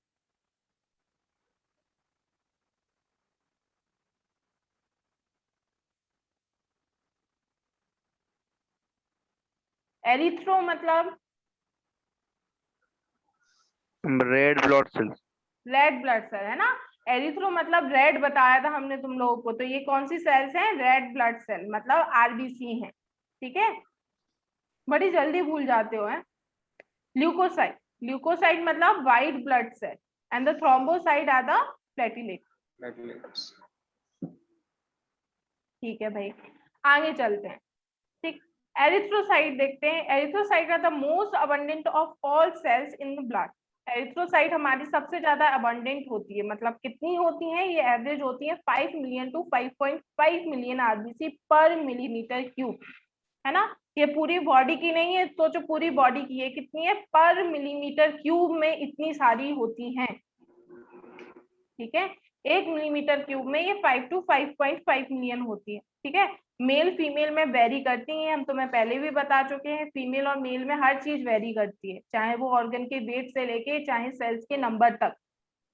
एरिथ्रो मतलब red blood cells, red blood cell, है ना। एरिथ्रो मतलब रेड बताया था हमने तुम लोगों को, तो ये कौन सी सेल्स हैं, रेड ब्लड सेल मतलब आरबीसी हैं, ठीक है। बड़ी जल्दी भूल जाते हो, है। ल्यूकोसाइट, ल्यूकोसाइट मतलब white blood cell and the thrombocyte are the platelets, ठीक है भाई। आगे चलते हैं, ठीक। एरिथ्रोसाइट देखते हैं। Erythrocyte are the most abundant of all cells in the blood. Erythrocyte हमारी सबसे ज्यादा अबंडेंट होती है, मतलब कितनी होती है, ये एवरेज होती है 5 मिलियन टू 5.5 मिलियन आरबीसी पर मिलीमीटर क्यूब, है ना। ये पूरी बॉडी की नहीं है, सोचो पूरी बॉडी की है, कितनी है पर मिलीमीटर क्यूब में इतनी सारी होती हैं, ठीक है। 1 मिलीमीटर क्यूब में ये 5 to 5.5 मिलियन होती है, ठीक है। मेल फीमेल में वेरी करती हैं, हम तुम्हें पहले भी बता चुके हैं, फीमेल और मेल में हर चीज वेरी करती है, चाहे वो ऑर्गन के वेट से लेके चाहे सेल्स के नंबर तक,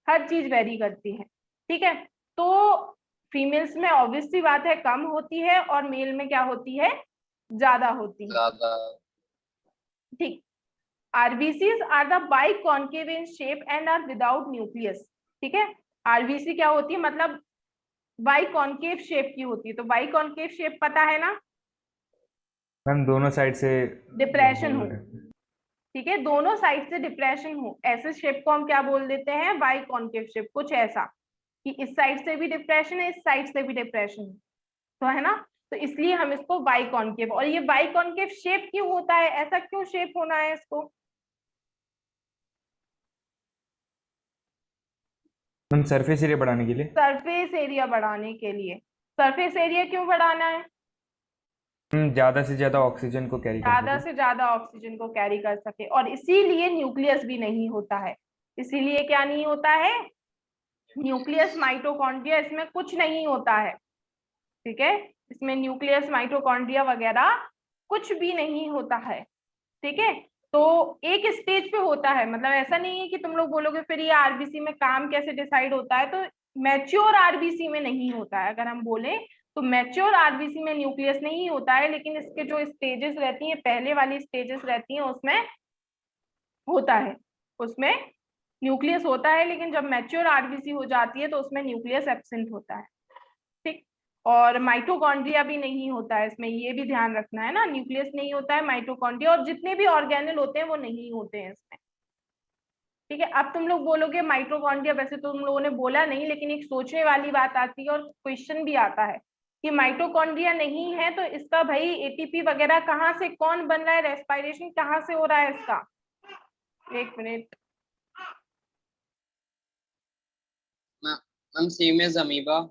हर चीज वेरी करती है, ठीक है। तो फीमेल्स में ऑब्वियस सी बात है कम होती है और मेल में क्या होती है, ज्यादा होती है, ज्यादा। ठीक। RBCs are the biconcave in shape and are without nucleus, ठीक है। आरबीसी क्या होती है, मतलब बाइकॉन्केव शेप की होती है, तो बाइकॉन्केव शेप पता है ना, मैम दोनों साइड से डिप्रेशन होल हो, रहते हैं। ठीक है, दोनों साइड से डिप्रेशन हो, ऐसे शेप को हम क्या बोल देते हैं, बाइकॉन्केव शेप, कुछ ऐसा कि इस साइड से भी डिप्रेशन है, इस साइड से भी डिप्रेशन है, तो है ना, तो इसलिए हम इसको बाइकॉन्केव, और ये बाइकॉन्केव शेप क्यों होता है, ऐसा क्यों शेप होना है इसको, मैम सरफेस एरिया बढ़ाने के लिए। सरफेस एरिया बढ़ाने के लिए। सरफेस एरिया क्यों बढ़ाना है, ज्यादा से ज्यादा ऑक्सीजन को कैरी कर ज्यादा सके। से ज्यादा ऑक्सीजन को कैरी कर सके, और इसीलिए न्यूक्लियस भी नहीं होता है, इसीलिए क्या नहीं होता है, न्यूक्लियस माइटोकॉन्ड्रिया, इसमें कुछ नहीं होता है, ठीक है, इसमें न्यूक्लियस माइटोकॉन्ड्रिया वगैरह कुछ भी नहीं होता है, ठीक है। तो एक स्टेज पे होता है, मतलब ऐसा नहीं है कि तुम लोग बोलोगे फिर ये आरबीसी में काम कैसे डिसाइड होता है, तो मैच्योर आरबीसी में नहीं होता है, अगर हम बोले तो मैच्योर आरबीसी में न्यूक्लियस नहीं होता है, लेकिन इसके जो स्टेजेस रहती हैं, पहले वाली स्टेजेस रहती हैं, उसमें होता है, उसमें न्यूक्लियस होता है, लेकिन जब मैच्योर आरबीसी हो जाती है तो उसमें न्यूक्लियस एब्सेंट होता है, ठीक। और माइटोकॉन्ड्रिया भी नहीं होता है इसमें, ये भी ध्यान रखना है ना, न्यूक्लियस नहीं होता है, माइटोकॉन्ड्रिया और जितने भी ऑर्गेनल होते हैं वो नहीं होते हैं इसमें, ठीक है। अब तुम लोग बोलोगे माइटोकॉन्ड्रिया, वैसे तो तुम लोगों ने बोला नहीं, लेकिन एक सोचने वाली बात आती है और क्वेश्चन भी आता है कि माइटोकॉन्ड्रिया नहीं है तो इसका भाई एटीपी वगैरह कहाँ से, कौन बन रहा है, रेस्पिरेशन कहाँ से हो रहा है इसका, एक minute, ma'am same as amoeba.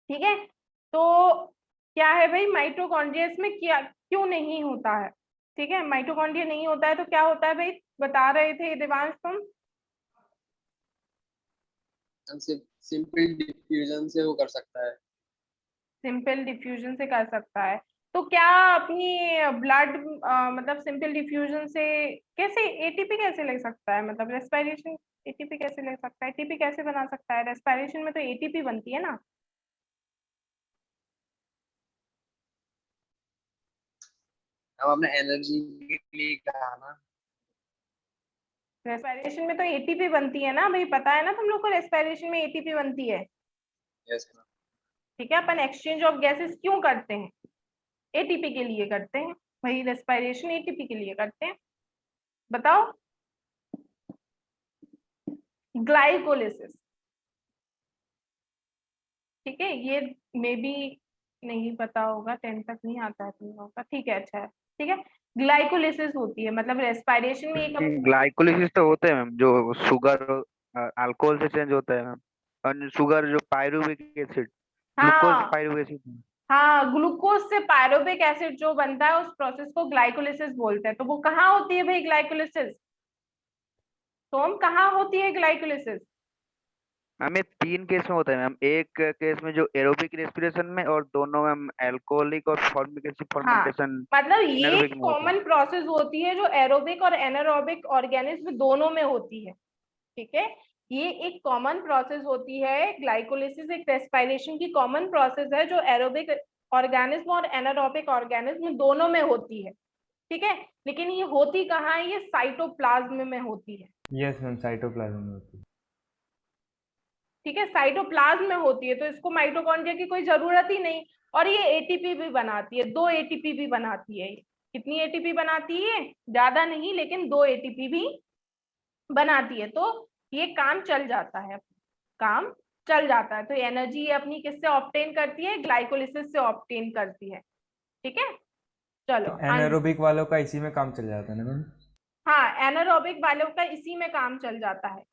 ठीक है। तो क्या है भाई, माइटोकॉन्ड्रिया इसमें क्या क्यों नहीं होता है, ठीक है, माइटोकॉन्ड्रिया नहीं होता है तो क्या होता है भाई, बता रहे थे देवांश तुम, सिंपल डिफ्यूजन से वो कर सकता है। सिंपल डिफ्यूजन से कर सकता है, तो क्या अपनी ब्लड मतलब सिंपल डिफ्यूजन से कैसे एटीपी कैसे ले सकता है, मतलब रेस्पिरेशन एटीपी कैसे ले सकता है, एटीपी कैसे बना सकता है, रेस्पिरेशन में तो एटीपी बनती है ना, हम अपने एनर्जी के लिए कहा ना। रेस्पिरेशन में तो एटीपी बनती है ना भाई, पता है ना तुम लोग को, रेस्पिरेशन में एटीपी बनती है, यस मैम। ठीक है। अपन एक्सचेंज ऑफ गैसेस क्यों करते हैं, एटीपी के लिए करते हैं भाई, रेस्पिरेशन एटीपी के लिए करते हैं, बताओ, ग्लाइकोलिसिस, ठीक है, ये मे बी नहीं पता होगा, 10 तक नहीं आता है तुम लोगों का, ठीक है, अच्छा है, ठीक है, ग्लाइकोलिसिस होती है, मतलब रेस्पिरेशन में एक ग्लाइकोलिसिस तो होते हैं मैम, जो शुगर अल्कोहल से चेंज होता है मैम, और शुगर जो पायरुविक एसिड, ग्लूकोज हाँ पायरुविक एसिड। हाँ, ग्लूकोज से पायरुविक एसिड जो बनता है उस प्रोसेस को ग्लाइकोलिसिस बोलते हैं, तो वो कहाँ होती है भाई ग्लाइकोलिसिस, तो हम कहाँ होती है ग्लाइकोलिसिस, हमें 3 केस में होता है मैम, एक केस में जो एरोबिक रेस्पिरेशन में, और दोनों में एल्कोहलिक और फॉर्मिक एसिड हाँ, फर्मेंटेशन मतलब ये एनारोबिक में होता है। कॉमन प्रोसेस होती है जो एरोबिक और एनारोबिक ऑर्गेनिज्म दोनों में होती है, ठीक है, ये एक कॉमन प्रोसेस होती है, ग्लाइकोलिसिस एक रेस्पिरेशन की कॉमन प्रोसेस है जो एरोबिक ऑर्गेनिज्म और एनारोबिक ऑर्गेनिज्म दोनों में होती है, ठीक है। लेकिन ये होती कहाँ है, ये साइटोप्लाज्म में होती है। यस मैम, साइटोप्लाज्म में होती है। ठीक है, साइटोप्लाज्म में होती है, तो इसको माइटोकॉन्ड्रिया की कोई जरूरत ही नहीं। और ये एटीपी भी बनाती है, 2 एटीपी भी बनाती है। कितनी एटीपी बनाती है, ज्यादा नहीं, लेकिन 2 एटीपी भी बनाती है। तो ये काम चल जाता है, काम चल जाता है। तो एनर्जी ये अपनी किससे ऑब्टेन करती है, ग्लाइकोलिसिस से ऑब्टेन करती है, ठीक है। चलो एनारोबिक वालों का इसी में काम चल जाता है ना मैम? हाँ, एनारोबिक वालों का इसी में काम चल जाता है,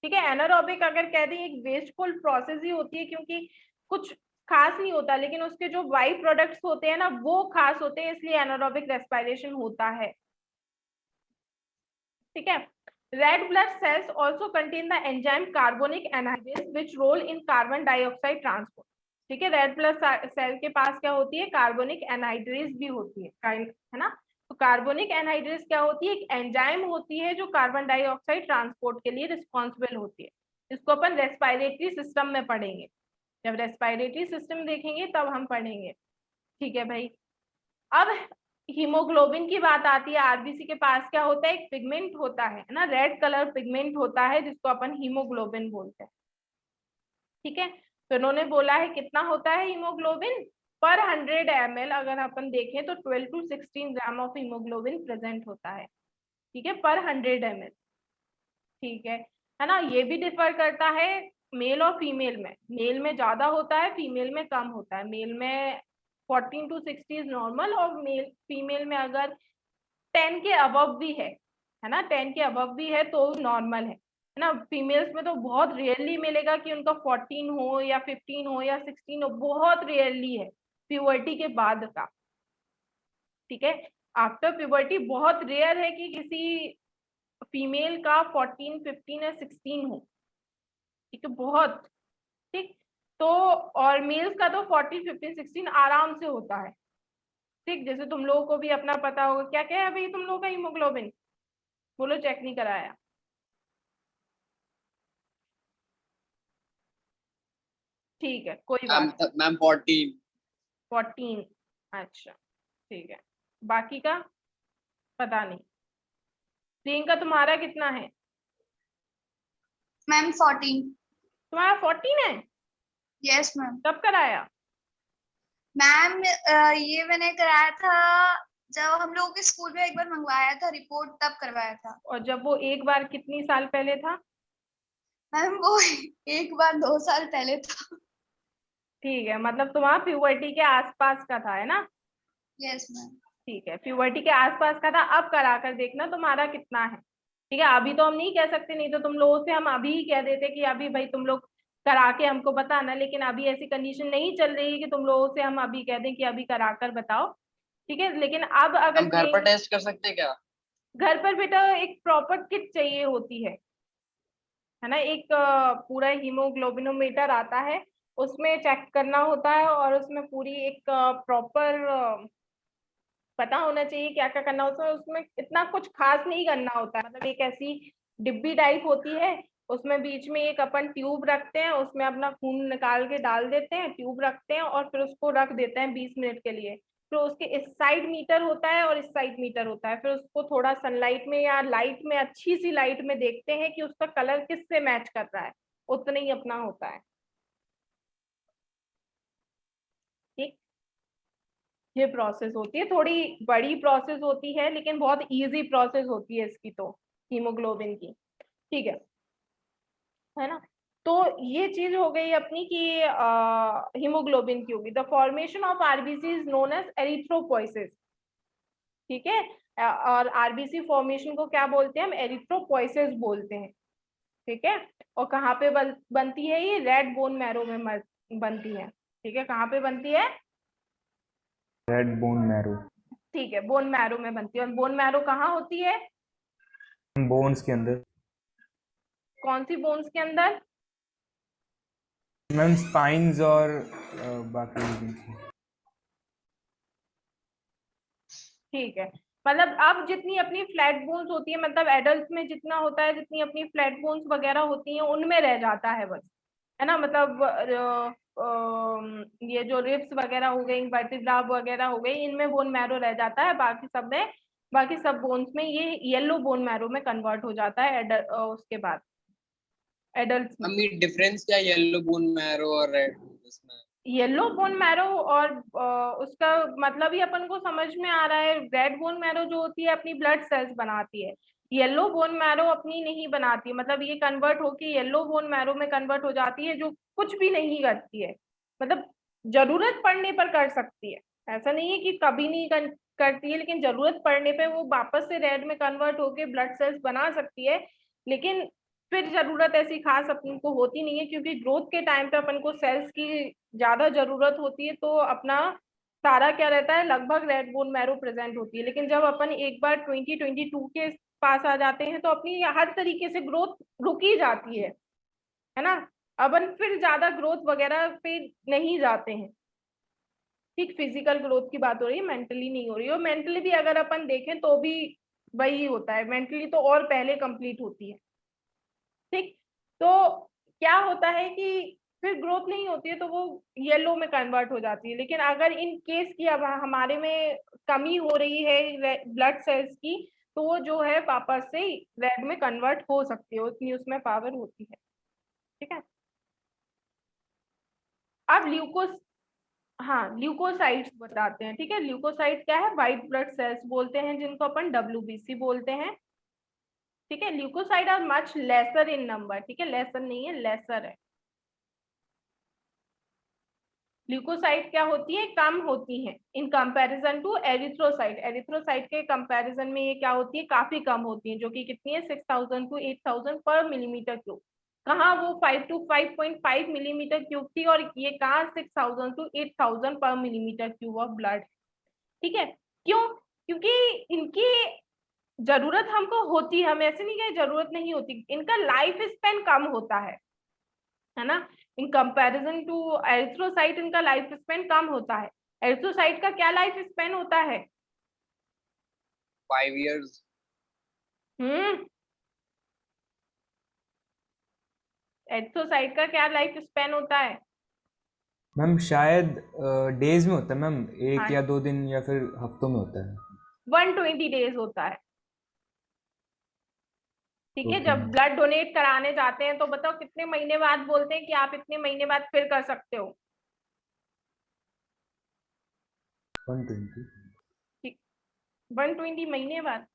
ठीक है। एनारोबिक अगर कह दें एक वेस्टफुल प्रोसेस ही होती है, क्योंकि कुछ खास नहीं होता, लेकिन उसके जो बाई प्रोडक्ट्स होते हैं ना वो खास होते हैं, इसलिए एनारोबिक रेस्पिरेशन होता है, ठीक है। Red blood cells also contain the enzyme carbonic anhydrase which role in carbon dioxide transport, ठीक है। रेड ब्लड सेल के पास क्या होती है, कार्बोनिक एनहाइड्रेज भी होती है ना। तो कार्बोनिक एनहाइड्रेज क्या होती है, एक एंजाइम होती है जो कार्बन डाइऑक्साइड ट्रांसपोर्ट के लिए रिस्पॉन्सिबल होती है। इसको अपन रेस्पिरेटरी सिस्टम में पढ़ेंगे, जब रेस्पिरेटरी सिस्टम देखेंगे तब हम पढ़ेंगे, ठीक है भाई। अब हीमोग्लोबिन की बात आती है, आरबीसी के पास क्या होता है, एक पिगमेंट होता है ना, रेड कलर पिगमेंट होता है जिसको अपन हीमोग्लोबिन बोलते हैं, ठीक है। तो इन्होंने बोला है कितना होता है हीमोग्लोबिन पर 100 ml, अगर अपन देखें तो 12 to 16 gram of haemoglobin present होता है, ठीक है, पर 100 ml, ठीक है ना। ये भी डिफर करता है मेल और फीमेल में, मेल में ज्यादा होता है, फीमेल में कम होता है। मेल में 14 to 60 इज नॉर्मल, और मेल फीमेल में अगर 10 के अबव भी है ना, 10 के अबव भी है तो नॉर्मल है ना। फीमेल्स में तो बहुत रेयरली मिलेगा कि उनका 14 हो या 15 हो या 16 हो, बहुत रेयरली है प्यूबर्टी के बाद का, ठीक है। आफ्टर प्यूबर्टी बहुत रेयर है कि किसी फीमेल का 14, 15 या 16 हो, ठीक है, बहुत, ठीक। तो और मेल्स का तो 14, 15, 16 आराम से होता है, ठीक। जैसे तुम लोगों को भी अपना पता होगा, क्या क्या है भाई तुम लोगों का हीमोग्लोबिन, बोलो, चेक नहीं कराया। ठीक है, कोई बात नहीं। मैम 14। 14, अच्छा, ठीक है। बाकी का पता नहीं। प्रियंका तुम्हारा कितना है, मैम 14। तुम्हारा 14 है, यस मैम। कब कराया। मैम ये मैंने कराया था जब हम लोगों के स्कूल में एक बार मंगवाया था रिपोर्ट, तब करवाया था। और जब वो एक बार कितनी साल पहले था। मैम वो एक बार 2 साल पहले था। ठीक है, मतलब तुम्हारा प्यूबर्टी के आसपास का था, है ना। Yes ma'am. ठीक है, प्यूबर्टी के आसपास का था। अब करा कर देखना तुम्हारा कितना है, ठीक है। अभी तो हम नहीं कह सकते, नहीं तो तुम लोगों से हम अभी ही कह देते कि अभी भाई तुम लोग करा के हमको बताना, लेकिन अभी ऐसी कंडीशन नहीं चल रही है कि तुम लोगों से हम अभी कह दें कि अभी करा कर बताओ, ठीक है। लेकिन अब अगर हम घर पर टेस्ट कर सकते हैं क्या? घर पर बेटा एक प्रॉपर किट चाहिए होती है ना। एक पूरा हीमोग्लोबिनोमीटर आता है, उसमें चेक करना होता है, और उसमें पूरी एक प्रॉपर पता होना चाहिए क्या क्या करना होता है। उसमें इतना कुछ खास नहीं करना होता है, मतलब एक ऐसी डिब्बी टाइप होती है, उसमें बीच में एक अपन ट्यूब रखते हैं, उसमें अपना खून निकाल के डाल देते हैं, ट्यूब रखते हैं और फिर उसको रख देते हैं 20 मिनट के लिए। फिर उसके इस साइड मीटर होता है और इस साइड मीटर होता है, फिर उसको थोड़ा सनलाइट में या लाइट में, अच्छी सी लाइट में देखते हैं कि उसका कलर किससे मैच कर रहा है, उतना ही अपना होता है, ठीक। ये प्रोसेस होती है, थोड़ी बड़ी प्रोसेस होती है, लेकिन बहुत इजी प्रोसेस होती है इसकी तो, हीमोग्लोबिन की, ठीक है ना। तो ये चीज हो गई अपनी कि हीमोग्लोबिन की होगी। The formation of RBC is known as erythropoiesis, ठीक है। और आरबीसी फॉर्मेशन को क्या बोलते हैं हम, एरिथ्रोपोइसिस बोलते हैं, ठीक है। और कहाँ पे बनती है ये, रेड बोन मैरो में बनती है, ठीक है। कहाँ पे बनती है, रेड बोन मैरो। ठीक है, बोन मैरो में बनती है। और बोन मैरो कहाँ होती है, बोन्स के अंदर। कौन सी बोन्स के अंदर, मैम स्पाइन्स और बाकी। ठीक है। मतलब अब जितनी अपनी फ्लैट बोन्स होती है, मतलब एडल्ट में जितना होता है, जितनी अपनी फ्लैट बोन्स वगैरह होती हैं उनमें रह जाता है बस, है ना। मतलब ये जो रिब्स वगैरह हो गई, वर्टिब्रा वगैरह हो गई, इनमें बोन मैरो रह जाता है, बाकी सब बोन्स में ये येलो बोन मैरो में कन्वर्ट हो जाता है उसके बाद एडल्ट में। मम्मी डिफरेंस क्या येलो बोन मैरो और रेड इसमें? येलो बोन मैरो और उसका मतलब ही अपन को समझ में आ रहा है। रेड बोन मैरो जो होती है अपनी ब्लड सेल्स बनाती है, येलो बोन मैरो अपनी नहीं बनाती, मतलब ये कन्वर्ट होके येलो बोन मैरो में कन्वर्ट हो जाती है, जो कुछ भी नहीं करती है, मतलब जरूरत पड़ने पर कर सकती है, ऐसा नहीं है कि कभी नहीं करती है, लेकिन जरूरत पड़ने पे वो वापस से रेड में कन्वर्ट होके ब्लड सेल्स बना सकती है। लेकिन फिर जरूरत ऐसी खास अपन को होती नहीं है, क्योंकि ग्रोथ के टाइम पे अपन को सेल्स की ज्यादा जरूरत होती है, तो अपना सारा क्या रहता है, लगभग रेड बोन मैरो प्रेजेंट होती है। लेकिन जब अपन एक बार 2022 के पास आ जाते हैं तो अपनी हर तरीके से ग्रोथ रुकी जाती है ना। अपन फिर ज्यादा ग्रोथ वगैरह पे नहीं जाते हैं। ठीक, फिजिकल ग्रोथ की बात हो रही है, मेंटली नहीं हो रही है। और मेंटली भी अगर अपन देखें तो भी वही होता है, मेंटली तो और पहले कंप्लीट होती है। ठीक, तो क्या होता है कि फिर ग्रोथ नहीं होती है तो वो येलो में कन्वर्ट हो जाती है। लेकिन अगर इन केस की अब हमारे में कमी हो रही है ब्लड सेल्स की, तो वो जो है वापस से रेड में कन्वर्ट हो सकती है, उतनी उसमें पावर होती है। ठीक है, अब ल्यूकोस, हाँ ल्यूकोसाइट्स बताते हैं। ठीक है, ल्यूकोसाइट क्या है, व्हाइट ब्लड सेल्स बोलते हैं, जिनको अपन WBC बोलते हैं। ठीक है, leucocyte are much lesser in number. ठीक है, लेसर नहीं है, लेसर है। ल्यूकोसाइट क्या होती है, कम होती है in comparison to erythrocyte. Erythrocyte के कंपैरिजन में ये क्या होती है, काफी कम होती है, जो कि कितनी है 6000 टू 8000 पर मिलीमीटर क्यूब। कहाँ वो 5 टू 5.5 मिलीमीटर क्यूब थी, और ये कहाँ 6000 टू 8000 पर मिलीमीटर क्यूब ऑफ ब्लड। ठीक है, क्यों, क्योंकि इनकी जरूरत हमको होती है, हम ऐसे नहीं कहे जरूरत नहीं होती, इनका लाइफ स्पेन कम होता है ना। इन कंपैरिजन टू एरिथ्रोसाइट इनका लाइफ स्पेन कम होता है। एरिथ्रोसाइट का क्या लाइफ स्पेन होता है? 5 years। हम्म, एरिथ्रोसाइट का क्या लाइफ स्पेन होता है? मैम शायद डेज में होता है मैम, हाँ, 1 या 2 दिन या फिर हफ्तों में होता है। 120 डेज होता है। ठीक है, ओके जब मैम। ब्लड डोनेट कराने जाते हैं तो बताओ कितने महीने बाद बोलते हैं कि आप इतने महीने बाद फिर कर सकते हो? 120 ठीक, 120 महीने बाद,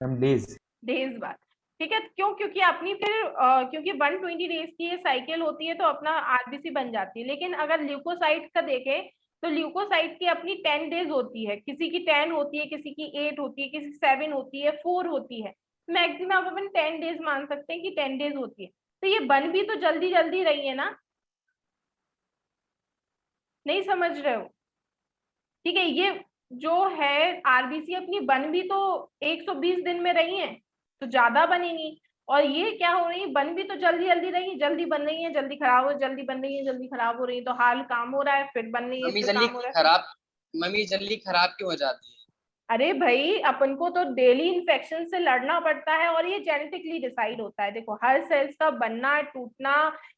मैम, डेज। डेज बाद। ठीक है, क्यों, क्योंकि अपनी फिर क्योंकि 120 डेज की ये साइकिल होती है, तो अपना RBC बन जाती है। लेकिन अगर ल्यूकोसाइट का देखें तो ल्यूकोसाइट की अपनी 10 डेज होती है, किसी की 10 होती है, किसी की 8 होती है, किसी की 7 होती है, 4 होती है। मैक्सिमम अपन 10 डेज मान सकते हैं कि 10 डेज होती है। तो ये बन भी तो जल्दी जल्दी रही है ना, नहीं समझ रहे हो? ठीक है, ये जो है RBC अपनी बन भी तो 120 दिन में रही है, तो ज्यादा बनेगी। और ये क्या हो रही है, बन भी तो जल्दी जल्दी रही है, जल्दी बन रही है जल्दी खराब हो, जल्दी बन रही है जल्दी खराब हो रही है, तो हाल काम हो रहा है, फिर बन रही है मम्मी फिर जल्दी काम हो रहा है फिर। खराब मम्मी जल्दी खराब क्यों हो जाती है? अरे भाई, अपन को तो डेली इन्फेक्शन से लड़ना पड़ता है, और ये जेनेटिकली डिसाइड होता है। देखो, हर सेल्स का बनना टूटना,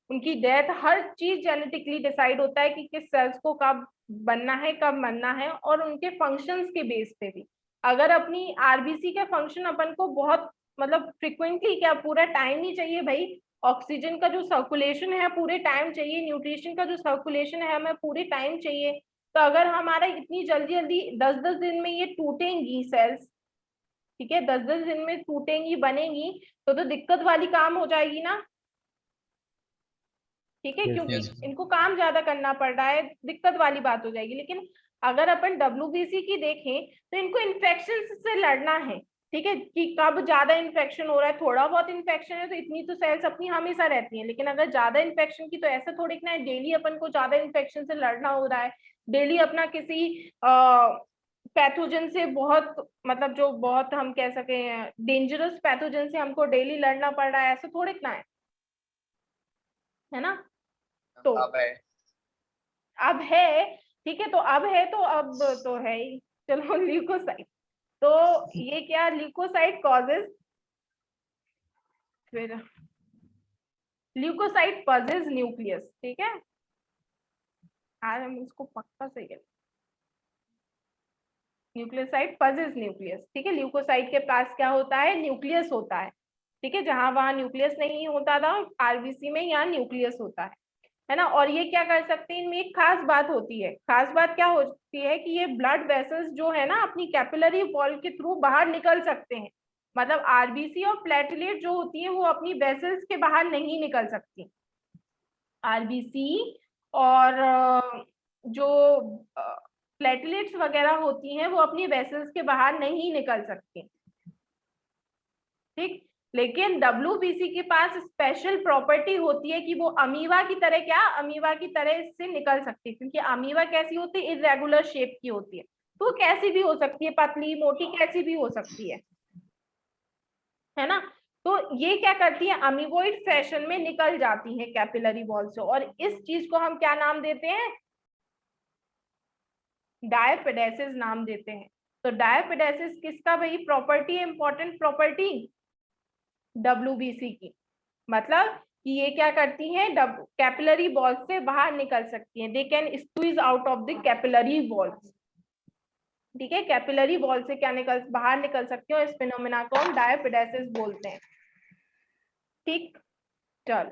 उनकी डेथ, हर चीज जेनेटिकली डिसाइड होता है कि किस सेल्स को कब बनना है कब मरना है, और उनके फंक्शंस के बेस पे भी। अगर अपनी RBC के फंक्शन अपन को बहुत मतलब फ्रिक्वेंटली, क्या पूरा टाइम ही चाहिए भाई, ऑक्सीजन का जो सर्कुलेशन है पूरे टाइम चाहिए, न्यूट्रिशन का जो सर्कुलेशन है हमें पूरे टाइम चाहिए। तो अगर हमारा इतनी जल्दी जल्दी 10-10 दिन में ये टूटेंगी सेल्स, ठीक है 10-10 दिन में टूटेंगी बनेंगी, तो दिक्कत वाली काम हो जाएगी ना। ठीक है, यस क्योंकि मैम। यस। इनको काम ज्यादा करना पड़ रहा है, दिक्कत वाली बात हो जाएगी। लेकिन अगर अपन WBC की देखें तो इनको इन्फेक्शन से लड़ना है। ठीक है, कि कब ज्यादा इन्फेक्शन हो रहा है, थोड़ा बहुत इन्फेक्शन है तो इतनी तो सेल्स अपनी हमेशा रहती हैं। लेकिन अगर ज्यादा इन्फेक्शन की, तो ऐसा थोड़ी ना है डेली अपन को ज्यादा इन्फेक्शन से लड़ना हो रहा है, डेली अपना किसी पैथोजन से, बहुत मतलब जो बहुत हम कह सके डेंजरस पैथोजन से हमको डेली लड़ना पड़ रहा है, ऐसा थोड़ी ना है ना। तो अब है। अब है, ठीक है, तो अब है तो अब तो है ही। चलो ल्यूकोसाइट, तो ये क्या, ल्यूकोसाइट कॉजेज, फिर ल्यूकोसाइट पजेज न्यूक्लियस, ठीक है। आज हम इसको पक्का से करें, न्यूक्लियोसाइड पजेज न्यूक्लियस, ठीक है। ल्यूकोसाइट के पास क्या होता है, न्यूक्लियस होता है, ठीक है। जहां वहां न्यूक्लियस नहीं होता था आरबीसी में, यहाँ न्यूक्लियस होता है ना। और ये क्या कर सकते हैं, इनमें एक खास बात होती है। खास बात क्या होती है कि ये ब्लड वेसल्स जो है ना अपनी कैपिलरी वॉल के थ्रू बाहर निकल सकते हैं। मतलब आरबीसी और प्लेटलेट जो होती है वो अपनी वेसल्स के बाहर नहीं निकल सकती। आरबीसी और जो प्लेटलेट्स वगैरह होती हैं वो अपनी वेसल्स के बाहर नहीं निकल सकती, ठीक। लेकिन डब्ल्यूबीसी के पास स्पेशल प्रॉपर्टी होती है कि वो अमीबा की तरह, क्या, अमीबा की तरह इससे निकल सकती है। क्योंकि अमीबा कैसी होती है, इरेगुलर शेप की होती है, तो कैसी भी हो सकती है, पतली मोटी कैसी भी हो सकती है ना। तो ये क्या करती है, अमीबोइड फैशन में निकल जाती है कैपिलरी वॉल से, और इस चीज को हम क्या नाम देते हैं, डायपेडेसिस नाम देते हैं। तो डायपेडेसिस किसका भाई प्रॉपर्टी है, इंपॉर्टेंट प्रॉपर्टी, डब्ल्यूबीसी की। मतलब कि ये क्या करती हैं, कैपिलरी वॉल्स से बाहर निकल सकती हैं, they can squeeze out of the capillary walls, ठीक है। कैपिलरी वॉल से क्या बाहर निकल सकती है, इस फिनोमेना को हम डायपेडेसिस बोलते हैं, ठीक। चल,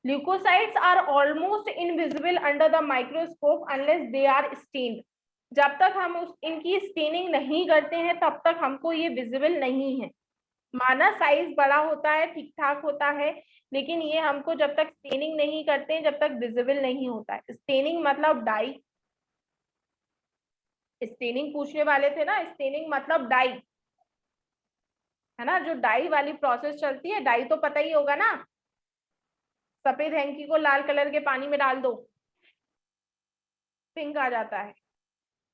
leucocytes are almost invisible under the microscope unless they are stained. जब तक हम इनकी स्टेनिंग नहीं करते हैं तब तक हमको ये विजिबल नहीं है। माना साइज बड़ा होता है, ठीक ठाक होता है, लेकिन ये हमको जब तक स्टेनिंग नहीं करते हैं जब तक विजिबल नहीं होता है। स्टेनिंग मतलब डाई, स्टेनिंग पूछने वाले थे ना, स्टेनिंग मतलब डाई, है ना। जो डाई वाली प्रोसेस चलती है, डाई तो पता ही होगा ना, सफेद हैंकी को लाल कलर के पानी में डाल दो, पिंक आ जाता है,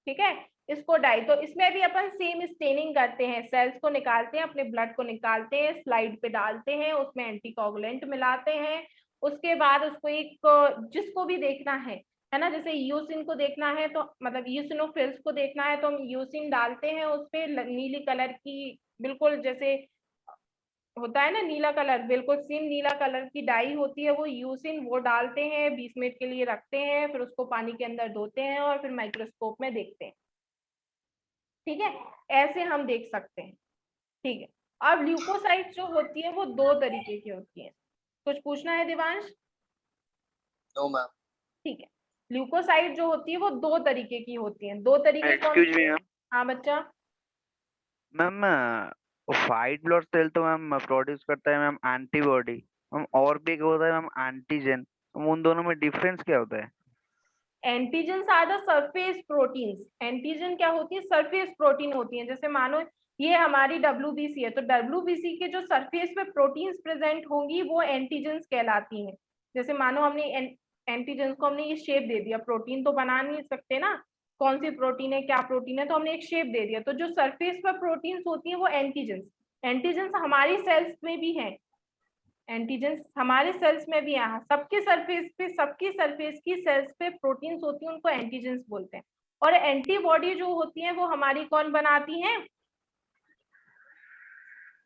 ठीक है। इसको डाई, तो इसमें भी अपन सेम स्टेनिंग करते हैं, सेल्स को निकालते हैं, अपने ब्लड को निकालते हैं, स्लाइड पे डालते हैं, उसमें एंटीकोगुलेंट मिलाते हैं। उसके बाद उसको एक, जिसको भी देखना है ना, जैसे यूसिन को देखना है तो मतलब यूसिनोफिल्स को देखना है तो हम यूसिन डालते हैं, उस पे नीली कलर की, बिल्कुल जैसे होता है ना नीला कलर, बिल्कुल सेम नीला कलर की डाई होती है वो यूसिन, वो डालते हैं, 20 मिनट के लिए रखते हैं, फिर उसको पानी के अंदर धोते हैं और फिर माइक्रोस्कोप में देखते हैं, ठीक है। ऐसे हम देख सकते हैं, ठीक है। अब ल्यूकोसाइट जो होती है वो दो तरीके की होती है। कुछ पूछना है दिवांश? No ma'am. ठीक है, ल्यूकोसाइट जो होती है वो दो तरीके की होती है। दो तरीके कौन एक्सक्यूज मी से? मैम। हाँ बच्चा। मैम व्हाइट ब्लड सेल तो मैम प्रोड्यूस करता है मैम एंटीबॉडी, मैम और भी एक होता है मैम एंटीजन, उन दोनों में डिफरेंस क्या होता है? Antigen are the surface proteins. Antigen क्या होती है, सरफेस प्रोटीन होती है। जैसे मानो ये हमारी डब्ल्यूबीसी है, तो डब्ल्यूबीसी के जो सरफेस पे प्रोटीन्स प्रेजेंट होंगी वो एंटीजन्स कहलाती हैं। जैसे मानो हमने एंटीजन्स को हमने ये शेप दे दिया, प्रोटीन तो बना नहीं सकते ना, कौन सी प्रोटीन है क्या प्रोटीन है, तो हमने एक शेप दे दिया, तो जो सरफेस पर प्रोटीन्स होती है वो एंटीजन्स। एंटीजन्स हमारी सेल्स में भी है, एंटीजेंस हमारे सेल्स में भी यहाँ सबके सरफेस पे, सबकी सरफेस की सेल्स पे प्रोटीन्स होती है, उनको एंटीजेंस बोलते हैं। और एंटीबॉडी जो होती है वो हमारी कौन बनाती है,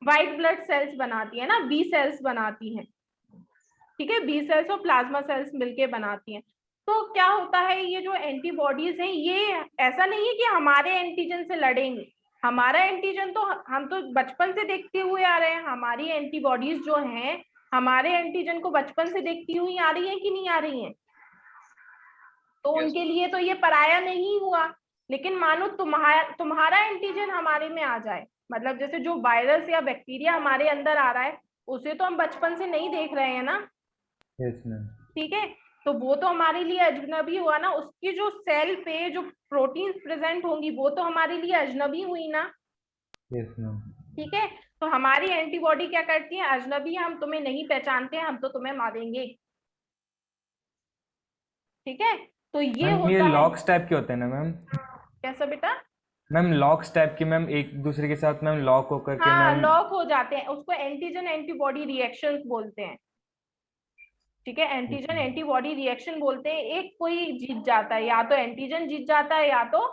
व्हाइट ब्लड सेल्स बनाती है ना, बी सेल्स बनाती हैं, ठीक है। बी सेल्स और प्लाज्मा सेल्स मिलके बनाती हैं। तो क्या होता है, ये जो एंटीबॉडीज हैं ये ऐसा नहीं है कि हमारे एंटीजन से लड़ेंगे। हमारा एंटीजन तो हम तो बचपन से देखते हुए आ रहे हैं, हमारी एंटीबॉडीज जो हैं हमारे एंटीजन को बचपन से देखती हुई आ रही है कि नहीं आ रही हैं, तो उनके लिए तो ये पराया नहीं हुआ। लेकिन मानो तुम्हारा एंटीजन हमारे में आ जाए, मतलब जैसे जो वायरस या बैक्टीरिया हमारे अंदर आ रहा है उसे तो हम बचपन से नहीं देख रहे हैं ना, यस मैम। ठीक है। तो वो तो हमारे लिए अजनबी हुआ ना, उसकी जो सेल पे जो प्रोटीन प्रेजेंट होंगी वो तो हमारे लिए अजनबी हुई ना, यस मैम। ठीक है। तो हमारी एंटीबॉडी क्या करती है, अजनबी है, हम तुम्हें नहीं पहचानते हैं, हम तो तुम्हें मारेंगे, ठीक है। तो ये मैम ये होता है। लॉक्स टाइप के होते हैं ना मैम? कैसा बेटा? मैम लॉक्स टाइप के, मैम एक दूसरे के साथ मैम लॉक होकर के हाँ मैम। लॉक हो जाते हैं, उसको एंटीजन एंटीबॉडी रिएक्शंस बोलते हैं, ठीक है। एंटीजन एंटीबॉडी रिएक्शन बोलते हैं, एक कोई जीत जाता है, या तो एंटीजन जीत जाता है या तो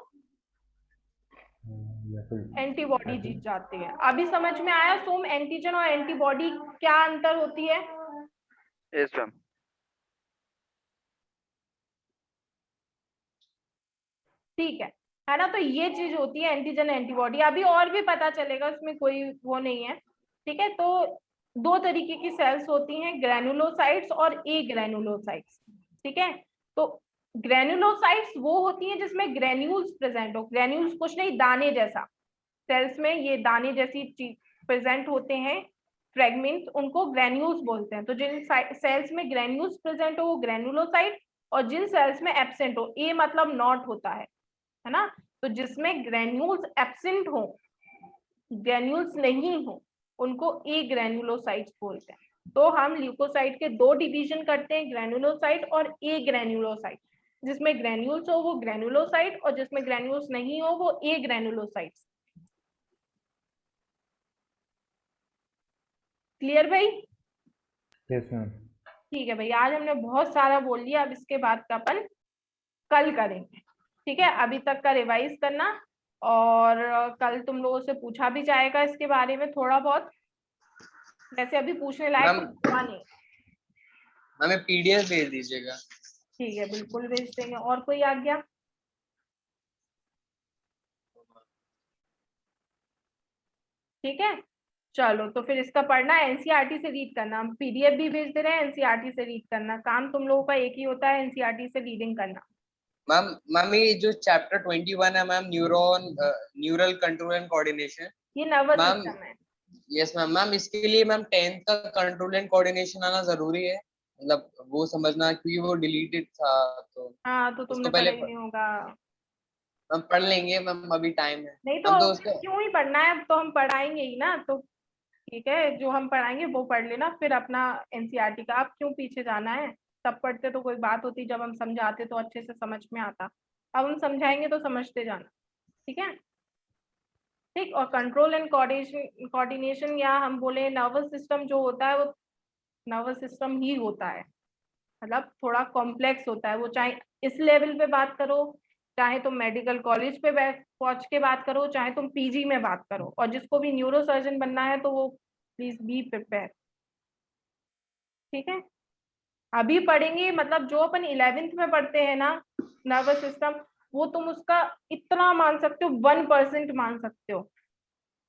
बिल्कुल। एंटीबॉडी जीत जाती है। अभी समझ में आया सोम, एंटीजन और एंटीबॉडी क्या अंतर होती है? Yes ma'am. ठीक है ना? तो ये चीज होती है एंटीजन एंटीबॉडी। अभी और भी पता चलेगा, उसमें कोई वो नहीं है। ठीक है, तो दो तरीके की सेल्स होती हैं, ग्रेनुलोसाइट्स और ए ग्रेनुलोसाइट्स। ठीक है, तो ग्रेनुलोसाइट्स वो होती हैं जिसमें ग्रेन्यूल्स प्रेजेंट हो। ग्रेन्यूल्स कुछ नहीं, दाने जैसा, सेल्स में ये दाने जैसी चीज प्रेजेंट होते हैं, फ्रेगमेंट, उनको ग्रेन्यूल्स बोलते हैं। तो जिन सेल्स में ग्रेन्यूल्स प्रेजेंट हो वो ग्रेनुलोसाइट, और जिन सेल्स में एब्सेंट हो, ए मतलब नॉट होता है ना? तो जिसमें ग्रेन्यूल्स एब्सेंट हो, ग्रेन्यूल्स नहीं हो, उनको ए ग्रेनुलोसाइट्स बोलते हैं। तो हम ल्यूकोसाइट के दो डिवीजन करते हैं, ग्रेनुलोसाइट और ए ग्रेनुलोसाइट। जिसमें ग्रेन्यूल्स हो वो ग्रेनुलोसाइट, और जिसमें ग्रेन्यूल्स नहीं हो वो ए ग्रेनुलोसाइट्स। क्लियर भाई? Yes ma'am. ठीक है भाई, आज हमने बहुत सारा बोल लिया, अब इसके बाद का अपन कल करेंगे। ठीक है, अभी तक का रिवाइज करना, और कल तुम लोगों से पूछा भी जाएगा इसके बारे में थोड़ा बहुत। वैसे अभी पूछने लायक मैम कुछ हुआ नहीं। हमें पीडीएफ भेज दीजिएगा। ठीक है, बिल्कुल भेज देंगे। और कोई आ गया? ठीक है, चलो तो फिर इसका पढ़ना एनसीईआरटी से रीड करना। हम पीडीएफ भी भेज दे रहे हैं, एनसीईआरटी से रीड करना। काम तुम लोगों का एक ही होता है, एनसीईआरटी से रीडिंग करना। मैम ये जो चैप्टर 21 है ma'am, neural control and coordination, ये नर्वस मैम सिस्टम है। Yes ma'am. मैम इसके लिए मैम 10th का कंट्रोल एंड कोऑर्डिनेशन आना जरूरी है, मतलब वो समझना, क्योंकि वो डिलीटेड था तो हाँ, तो उसको तुमने पहले पढ़ा ही नहीं होगा। मैम पढ़ लेंगे मैम, अभी टाइम है नहीं मैम, तो तो उसको क्यों ही पढ़ना है, अब तो हम पढ़ाएंगे ही ना। तो ठीक है, जो हम पढ़ाएंगे वो पढ़ लेना, फिर अपना एनसीईआरटी का। आप क्यों पीछे जाना है? तब पढ़ते तो कोई बात होती, जब हम समझाते तो अच्छे से समझ में आता। अब हम समझाएंगे तो समझते जाना। ठीक है, ठीक। और कंट्रोल एंड कोऑर्डिनेशन, या हम बोले नर्वस सिस्टम जो होता है, वो नर्वस सिस्टम ही होता है। मतलब थोड़ा कॉम्प्लेक्स होता है वो, चाहे इस लेवल पे बात करो, चाहे तुम मेडिकल कॉलेज पे पहुंच के बात करो, चाहे तुम पीजी में बात करो। और जिसको भी न्यूरो सर्जन बनना है तो वो प्लीज बी प्रिपेयर। ठीक है, अभी पढ़ेंगे, मतलब जो अपन 11th में पढ़ते हैं ना नर्वस सिस्टम, वो तुम उसका इतना मान सकते हो, 1% मान सकते हो,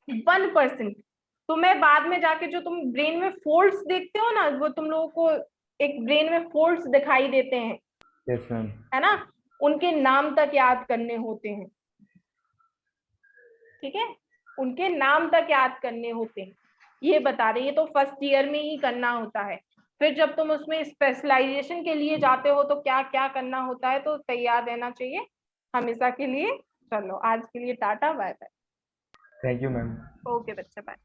1%। तुम्हें बाद में जाके जो तुम ब्रेन में फोल्ड्स देखते हो ना, वो तुम लोगों को एक ब्रेन में फोल्ड्स दिखाई देते हैं, यस मैम। है ना? उनके नाम तक याद करने होते हैं। ठीक है, उनके नाम तक याद करने होते हैं, ये बता रहे। ये तो फर्स्ट ईयर में ही करना होता है। फिर जब तुम उसमें स्पेशलाइजेशन के लिए जाते हो तो क्या क्या करना होता है, तो तैयार रहना चाहिए हमेशा के लिए। चलो आज के लिए tata, bye bye. Thank you ma'am. Okay बच्चे, बाय।